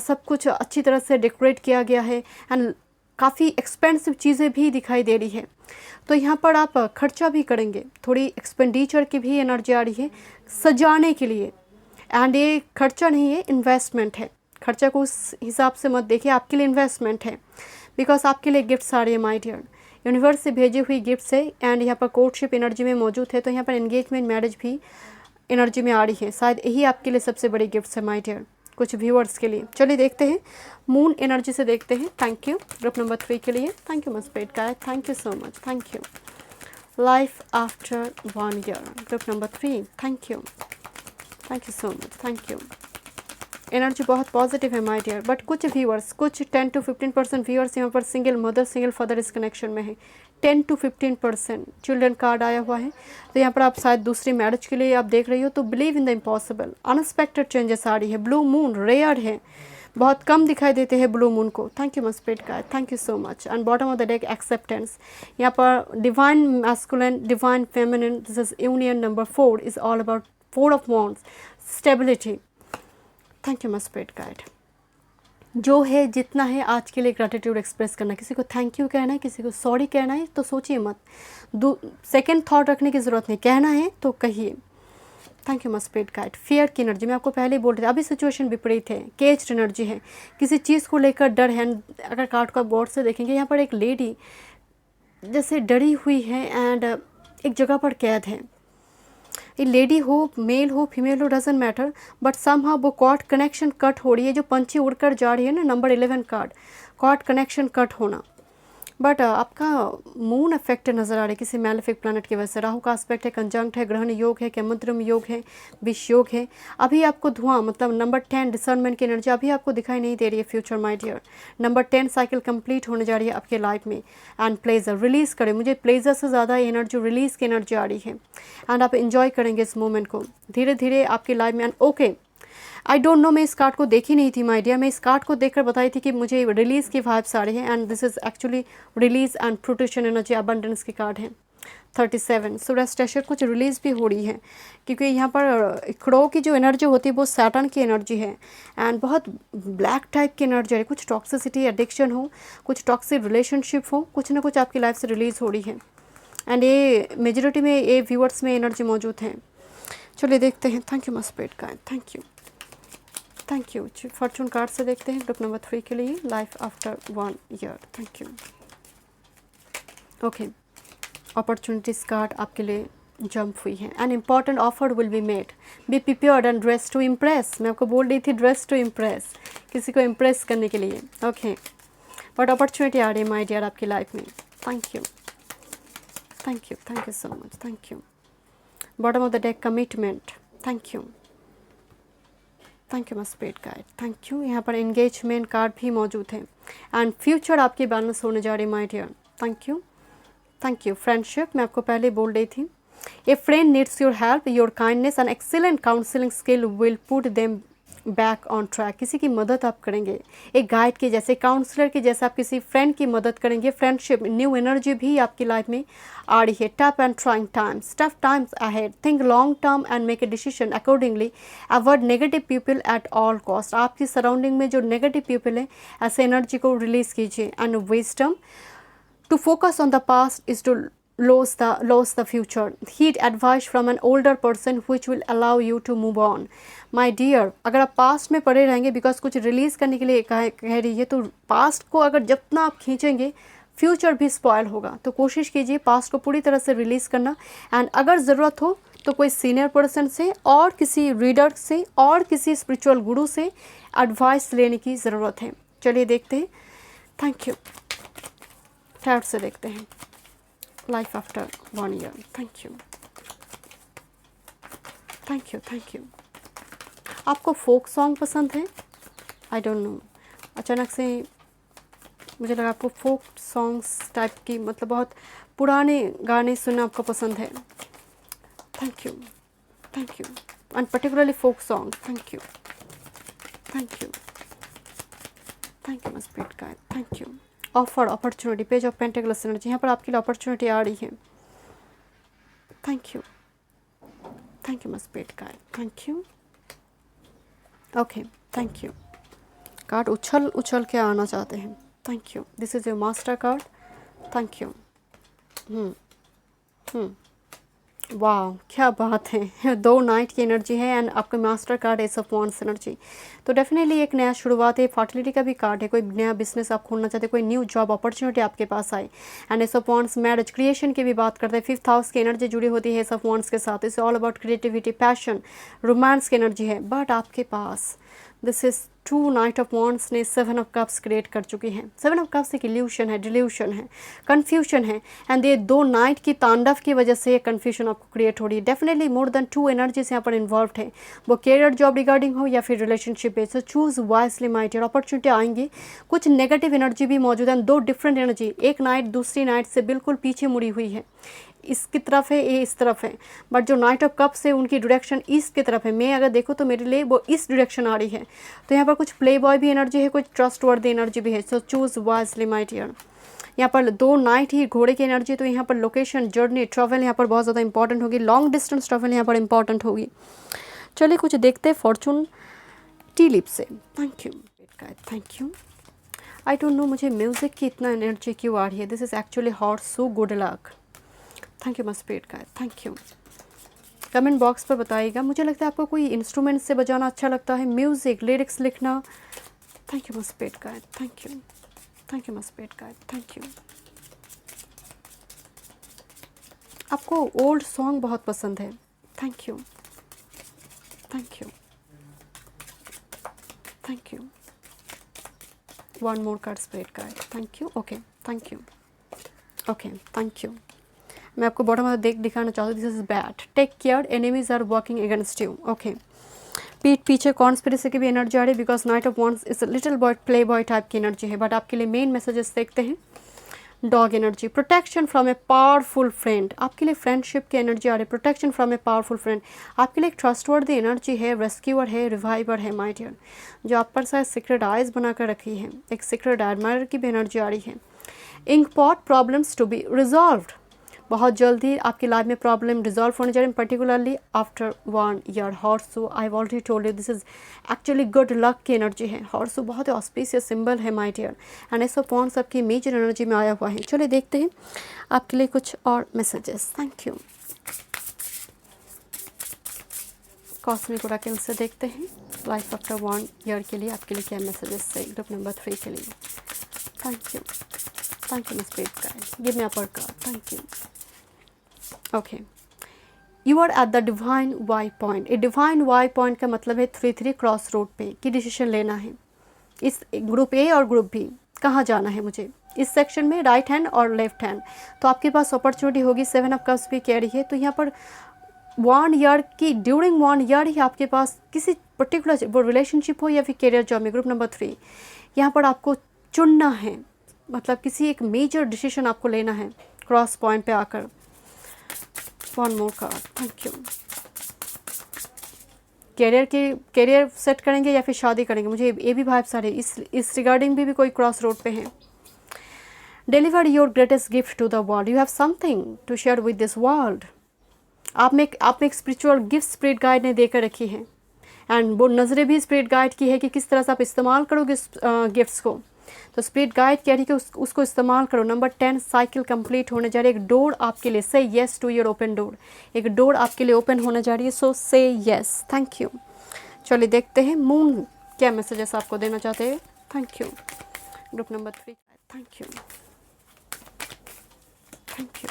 सब कुछ अच्छी तरह से डेकोरेट किया गया है एंड काफ़ी एक्सपेंसिव चीज़ें भी दिखाई दे रही है। तो यहाँ पर आप खर्चा भी करेंगे, थोड़ी एक्सपेंडिचर की भी एनर्जी आ रही है सजाने के लिए एंड ये खर्चा नहीं है, इन्वेस्टमेंट है। खर्चा को उस हिसाब से मत देखिए, आपके लिए इन्वेस्टमेंट है बिकॉज आपके लिए गिफ्ट्स आ रही है माय डियर, यूनिवर्स से भेजी हुई गिफ्ट्स है एंड यहाँ पर कोर्टशिप एनर्जी में मौजूद है। तो यहाँ पर एंगेजमेंट मैरिज भी एनर्जी में आ रही है, शायद यही आपके लिए सबसे बड़ी गिफ्ट्स है माय डियर कुछ व्यूअर्स के लिए। चलिए देखते हैं मून एनर्जी से देखते हैं। थैंक यू ग्रुप नंबर 3 के लिए, thank you मस्पेट guide, thank you so much, thank you. Life after 1 year group number 3, thank you so much, thank you. Energy बहुत पॉजिटिव है माय डियर, बट कुछ viewers, कुछ 10 to 15% viewers यहाँ पर single mother single father इस connection में है। 10 to 15% children card आया हुआ है, तो यहाँ पर आप शायद दूसरी मैरिज के लिए आप देख रही हो। तो believe in the impossible, unexpected changes आ रही है। ब्लू मून रेयर है, बहुत कम दिखाई देते हैं ब्लू मून को। Thank you मस्पेट guide, thank you so much. And bottom of the deck acceptance, यहाँ पर divine masculine divine feminine, this is union number 4 is all about 4 of wands, stability. Thank you मस्पेट guide. जो है जितना है आज के लिए ग्रैटिट्यूड एक्सप्रेस करना, किसी को थैंक यू कहना है, किसी को सॉरी कहना है तो सोचिए मत, सेकेंड थॉट रखने की ज़रूरत नहीं, कहना है तो कहिए। Thank you मस्पेट guide. फियर की एनर्जी, मैं आपको पहले ही बोल रही थी, अभी सिचुएशन विपरीत है, केज्ड एनर्जी है, किसी चीज़ को लेकर डर है। अगर कार्ड को बोर्ड से देखेंगे यहाँ पर एक लेडी जैसे डरी हुई है एंड एक जगह पर कैद है। ये लेडी हो, मेल हो, फीमेल हो, डजेंट मैटर, बट समहाउ वो कॉर्ड कनेक्शन कट हो रही है। जो पंछी उड़कर जा रही है ना, number 11 card, cord connection cut होना। बट आपका मून अफेक्ट नज़र आ रहा है किसी मैलेफिक प्लैनेट की वजह से। राहु का एस्पेक्ट है, कंजंक्ट है, ग्रहण योग है, केमद्रम योग है, विष योग है। अभी आपको धुआं मतलब नंबर 10 डिसर्नमेंट की एनर्जी अभी आपको दिखाई नहीं दे रही है। Future my dear, number 10 cycle complete होने जा रही है आपके लाइफ में एंड प्लेजर रिलीज़ करें। मुझे प्लेजर से ज़्यादा एनर्जी रिलीज़ की एनर्जी आ रही है एंड आप इन्जॉय करेंगे इस मोमेंट को धीरे धीरे आपकी लाइफ में। And okay, I don't know, मैं इस कार्ड को देखी नहीं थी माय डियर, मैं इस कार्ड को देखकर बताई थी कि मुझे रिलीज़ की वाइब्स आ रही है and this is actually release and fruition energy, abundance की कार्ड है। 37 सो रेस्ट एश्योर्ड, कुछ रिलीज़ भी हो रही है क्योंकि यहाँ पर क्रो की जो एनर्जी होती है वो सैटर्न की एनर्जी है एंड बहुत ब्लैक टाइप की एनर्जी है। कुछ टॉक्सिसिटी, एडिक्शन हो, कुछ टॉक्सिक रिलेशनशिप हो, कुछ ना कुछ आपकी लाइफ से रिलीज़ हो रही है एंड ये मेजॉरिटी में ये व्यूअर्स में एनर्जी मौजूद है। चलिए देखते हैं। थैंक यू मस्पेट का, thank you, thank you. Fortune card से देखते हैं ग्रुप नंबर 3 के लिए, life after 1 year. Thank you. Okay, opportunities card आपके लिए जंप हुई है। An important offer will be made, be prepared and dress to impress. मैं आपको बोल रही थी ड्रेस टू इम्प्रेस, किसी को इम्प्रेस करने के लिए। ओके, बट अपॉर्चुनिटी आ रही है माय डियर आपकी लाइफ में। Thank you, thank you, thank you so much, thank you. Bottom of the deck commitment, thank you, thank you मस्पेट guide, thank you. यहाँ पर एंगेजमेंट कार्ड भी मौजूद है एंड फ्यूचर आपकी बैलेंस होने जा रही है my dear. Thank you, thank you. Friendship, मैं आपको पहले बोल रही थी, a friend needs your help, your kindness and excellent counselling skill will put them back on track. किसी की मदद आप करेंगे, एक गाइड के जैसे, काउंसलर के जैसे आप किसी फ्रेंड की मदद करेंगे। फ्रेंडशिप, न्यू एनर्जी भी आपकी लाइफ में आ रही है। Tough and trying times, tough times ahead, think long term and make a decision accordingly, avoid negative people at all cost. आपकी सराउंडिंग में जो नेगेटिव पीपल है, ऐसे एनर्जी को रिलीज कीजिए। And wisdom, to focus on the past is to lose the future. Heed advice from an older person which will allow you to move on. My dear, अगर आप past में पड़े रहेंगे because कुछ release करने के लिए कह रही है, तो पास्ट को अगर जितना आप खींचेंगे फ्यूचर भी स्पॉयल होगा। तो कोशिश कीजिए पास्ट को पूरी तरह से रिलीज़ करना एंड अगर ज़रूरत हो तो कोई सीनियर पर्सन से और किसी रीडर से और किसी स्पिरिचुअल गुरु से एडवाइस लेने की ज़रूरत है। चलिए देखते हैं। Thank you. टैरोट से देखते हैं, life after 1 year. Thank you, thank you, thank you. आपको फोक सॉन्ग पसंद है? आई डोंट नो, अचानक से मुझे लगा आपको फोक सॉन्ग्स टाइप की, मतलब बहुत पुराने गाने सुनना आपको पसंद है। Thank you, thank you, and particularly folk song. Thank you, thank you, thank you my spirit guide, thank you. Offer, opportunity, page of pentacles energy, यहाँ पर आपके लिए अपॉर्चुनिटी आ रही है। Thank you, thank you my spirit guide, thank you. Okay, thank you. Card उछल उछल के आना चाहते हैं। Thank you, this is your master card. Thank you. वाह, क्या बात है। 2 नाइट की एनर्जी है एंड आपका master card S of wands energy. तो डेफिनेटली एक नया शुरुआत है। फर्टिलिटी का भी कार्ड है, कोई नया बिजनेस आप खोलना चाहते हैं, कोई न्यू जॉब अपॉर्चुनिटी आपके पास आए। And ace of wands marriage creation की भी बात करते हैं। 5th हाउस की एनर्जी जुड़ी होती है एस ऑफ वांड्स के साथ। It's all about creativity, passion, romance की एनर्जी है। बट आपके पास this is 2 knight of wands ने 7 ऑफ कप्स क्रिएट कर चुकी हैं। 7 ऑफ कप्स एक इल्यूशन है, डिल्यूशन है, कन्फ्यूजन है एंड ये 2 नाइट की तांडव की वजह से ये कन्फ्यूजन आपको क्रिएट हो रही है। डेफिनेटली मोर देन 2 एनर्जीज यहाँ पर इन्वॉल्व है, वो कैरियर जॉब रिगार्डिंग हो या फिर relationship base. So choose wisely my dear. Opportunity आएंगी, कुछ नेगेटिव एनर्जी भी मौजूद है। 2 डिफरेंट एनर्जी, एक नाइट दूसरी नाइट से बिल्कुल पीछे मुड़ी हुई है। इसकी तरफ है, ये इस तरफ है, बट जो नाइट ऑफ कप्स है उनकी डायरेक्शन ईस्ट की तरफ है। मैं अगर देखो तो मेरे लिए वो ईस्ट डायरेक्शन आ रही है। तो यहाँ पर कुछ प्ले बॉय भी एनर्जी है, कुछ ट्रस्ट वर्दी एनर्जी भी है। So choose wisely my dear. यहाँ पर 2 नाइट ही घोड़े की एनर्जी, तो यहाँ पर लोकेशन, जर्नी, ट्रैवल यहाँ पर बहुत ज़्यादा इंपॉर्टेंट होगी। लॉन्ग डिस्टेंस ट्रैवल यहाँ पर इंपॉर्टेंट होगी। चलिए कुछ देखते हैं फॉर्चून टी लिप से। Thank you, thank you. I don't know मुझे म्यूज़िक की इतना एनर्जी क्यों आ रही है। This is actually hot so good luck. Thank you my spirit guide, thank you. Comment box पर बताइएगा। मुझे लगता है आपको कोई इंस्ट्रूमेंट से बजाना अच्छा लगता है, म्यूज़िक, लिरिक्स लिखना। Thank you my spirit guide, thank you, thank you my spirit guide, thank you. आपको ओल्ड सॉन्ग बहुत पसंद है। Thank you, thank you, thank you. 1 more card spirit guide, thank you. Okay, thank you. Okay, thank you. मैं आपको bottom में देख दिखाना चाहती हूँ। This is bad, take care, enemies are working against you. Okay, पीठ पीछे कॉन्स्पिरेसी की भी एनर्जी आ रही है, because night of wands is little boy, play boy type की एनर्जी है। बट आपके लिए मेन मैसेजेस देखते हैं। Dog energy, protection from a powerful friend. आपके लिए फ्रेंडशिप की एनर्जी आ रही है, protection from a powerful friend. आपके लिए एक ट्रस्टवर्दी एनर्जी है, रेस्क्यूअर है, रिवाइवर है माय डियर, जो आप पर शायद सीक्रेट आइज बनाकर रखी है। एक सीक्रेट एडमायर की भी एनर्जी आ रही है। Ink pot, problems to be resolved. बहुत जल्दी आपकी लाइफ में प्रॉब्लम रिजॉल्व होने जा रही है, particularly after 1 year. Horseshoe, I already told you, this is actually good luck की एनर्जी है। हॉर्सू बहुत ही ऑस्पिशियस सिंबल है my dear and ace of wands आपकी मेजर एनर्जी में आया हुआ है। चलिए देखते हैं आपके लिए कुछ और messages. Thank you. Cosmic Oracle से देखते हैं लाइफ आफ्टर 1 ईयर के लिए आपके लिए क्या मैसेजेस है ग्रुप नंबर 3 के लिए। Thank you, thank you my spirit guide, give me upper card, thank you. Okay, you are at the divine Y point. A divine Y point का मतलब है 3-3 क्रॉस रोड पे की डिसीजन लेना है। इस ग्रुप ए और ग्रुप बी कहाँ जाना है मुझे, इस सेक्शन में राइट हैंड और लेफ्ट हैंड। तो आपके पास अपॉर्चुनिटी होगी। 7 ऑफ कप्स भी कह रही है। तो यहाँ पर 1 ईयर की, ड्यूरिंग 1 ईयर ही आपके पास किसी पर्टिकुलर वो रिलेशनशिप हो या फिर करियर जॉब में, ग्रुप नंबर 3 यहाँ पर आपको चुनना है, मतलब किसी एक मेजर डिसीजन आपको लेना है क्रॉस पॉइंट पे आकर। 1 more card, thank you. Career set करेंगे या फिर शादी करेंगे, मुझे ये भी वाइब्स आ रही है। इस रिगार्डिंग भी कोई क्रॉस रोड पे है। Deliver your greatest gift to the world. You have something to share with this world. आप में एक स्पिरिचुअल गिफ्ट स्पिरिट गाइड ने देकर रखी है एंड वो नज़रें भी स्पिरिट गाइड की है कि किस तरह से आप इस्तेमाल करोगे इस गिफ्ट्स को। तो स्पिरिट गाइड कह रही है कि उसको इस्तेमाल करो। नंबर 10 साइकिल कंप्लीट होने जा रही है। एक डोर आपके लिए, से yes to your open door. एक डोर आपके लिए ओपन होने जा रही है, सो से येस। Thank you. चलिए देखते हैं मून क्या मैसेजेस आपको देना चाहते हैं। Thank you. Group number 3, thank you, thank you,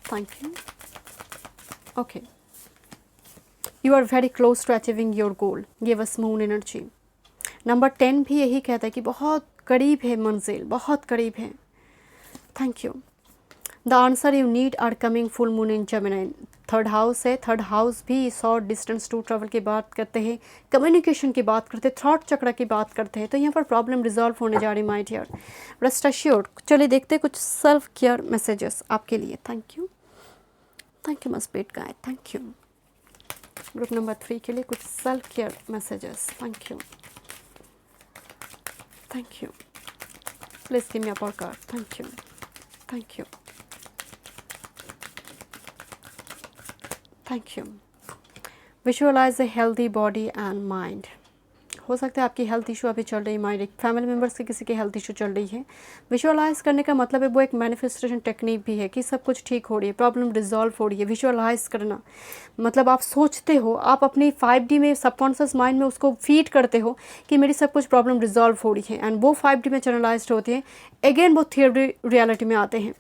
thank you. Okay, you are very close to achieving your goal, give us moon energy. Number 10 भी यही कहता है कि बहुत करीब है मंजिल, बहुत करीब है। Thank you. The answer you need are coming, full moon in Gemini. 3rd house है। 3rd हाउस भी शॉर्ट डिस्टेंस टू ट्रैवल की बात करते हैं, कम्युनिकेशन की बात करते हैं, थॉट चक्र की बात करते हैं। तो यहाँ पर प्रॉब्लम रिजॉल्व होने जा रही माय डियर, रेस्ट अश्योर्ड। चलिए देखते हैं कुछ सेल्फ केयर मैसेजेस आपके लिए। Thank you, thank you my spirit guide, thank you. Group number 3 के लिए कुछ self care messages. Thank you. Thank you. Please give me a power card. Thank you. Thank you. Thank you. Visualize a healthy body and mind. हो सकता है आपकी health issue अभी चल रही है, माइंड एक फैमिली मेम्बर्स के किसी की हेल्थ इशू चल रही है। विजुअलाइज करने का मतलब है वो एक मैनिफेस्टेशन टेक्निक भी है कि सब कुछ ठीक हो रही है, प्रॉब्लम रिजॉल्व हो रही है। विजुअलाइज करना मतलब आप सोचते हो, आप अपनी 5D में सबकॉन्शियस माइंड में उसको फीड करते हो कि मेरी सब कुछ प्रॉब्लम रिजॉल्व हो रही है, एंड वो 5D में चैनलाइज्ड होती है, अगेन वो थियरी रियलिटी में आते हैं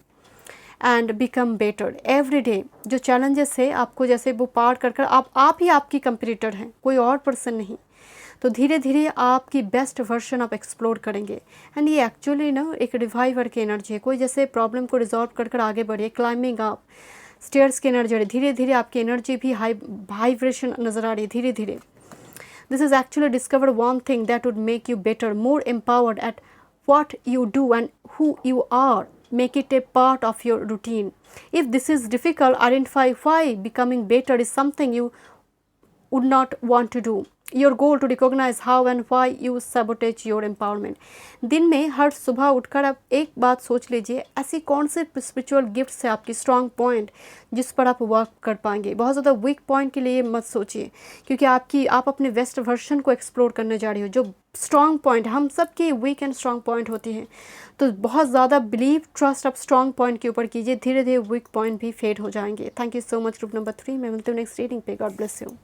and become better every day. जो चैलेंजेस है आपको जैसे वो पार कर कर आप ही आपकी कंपटीटर हैं, कोई और पर्सन नहीं। तो धीरे धीरे आपकी बेस्ट वर्जन आप एक्सप्लोर करेंगे, एंड ये एक्चुअली ना एक रिवाइवर की एनर्जी है। कोई जैसे प्रॉब्लम को रिजॉल्व कर कर आगे बढ़िए, क्लाइंबिंग आप स्टेयर्स की एनर्जी है, धीरे धीरे आपकी एनर्जी भी हाई वाइब्रेशन नज़र आ रही है धीरे धीरे। This is actually discover one thing that would make you better, more empowered at what you do and who you are. Make it a part of your routine. If this is difficult, identify why becoming better is something you would not want to do. Your goal to recognize how and why you sabotage your empowerment. दिन में हर सुबह उठकर आप एक बात सोच लीजिए, ऐसी कौन से स्पिरिचुअल गिफ्ट्स है आपकी स्ट्रॉन्ग पॉइंट जिस पर आप वर्क कर पाएंगे। बहुत ज़्यादा वीक पॉइंट के लिए मत सोचिए, क्योंकि आप अपने बेस्ट वर्जन को एक्सप्लोर करने जा रही हो। जो स्ट्रॉन्ग पॉइंट, हम सब की वीक एंड स्ट्रॉन्ग पॉइंट होती हैं, तो बहुत ज़्यादा बिलीव ट्रस्ट आप स्ट्रॉन्ग पॉइंट के ऊपर कीजिए, धीरे धीरे वीक पॉइंट भी फेड हो जाएंगे। Thank you so much group number 3। मैं मिलती हूँ नेक्स्ट रीडिंग पे। God bless you.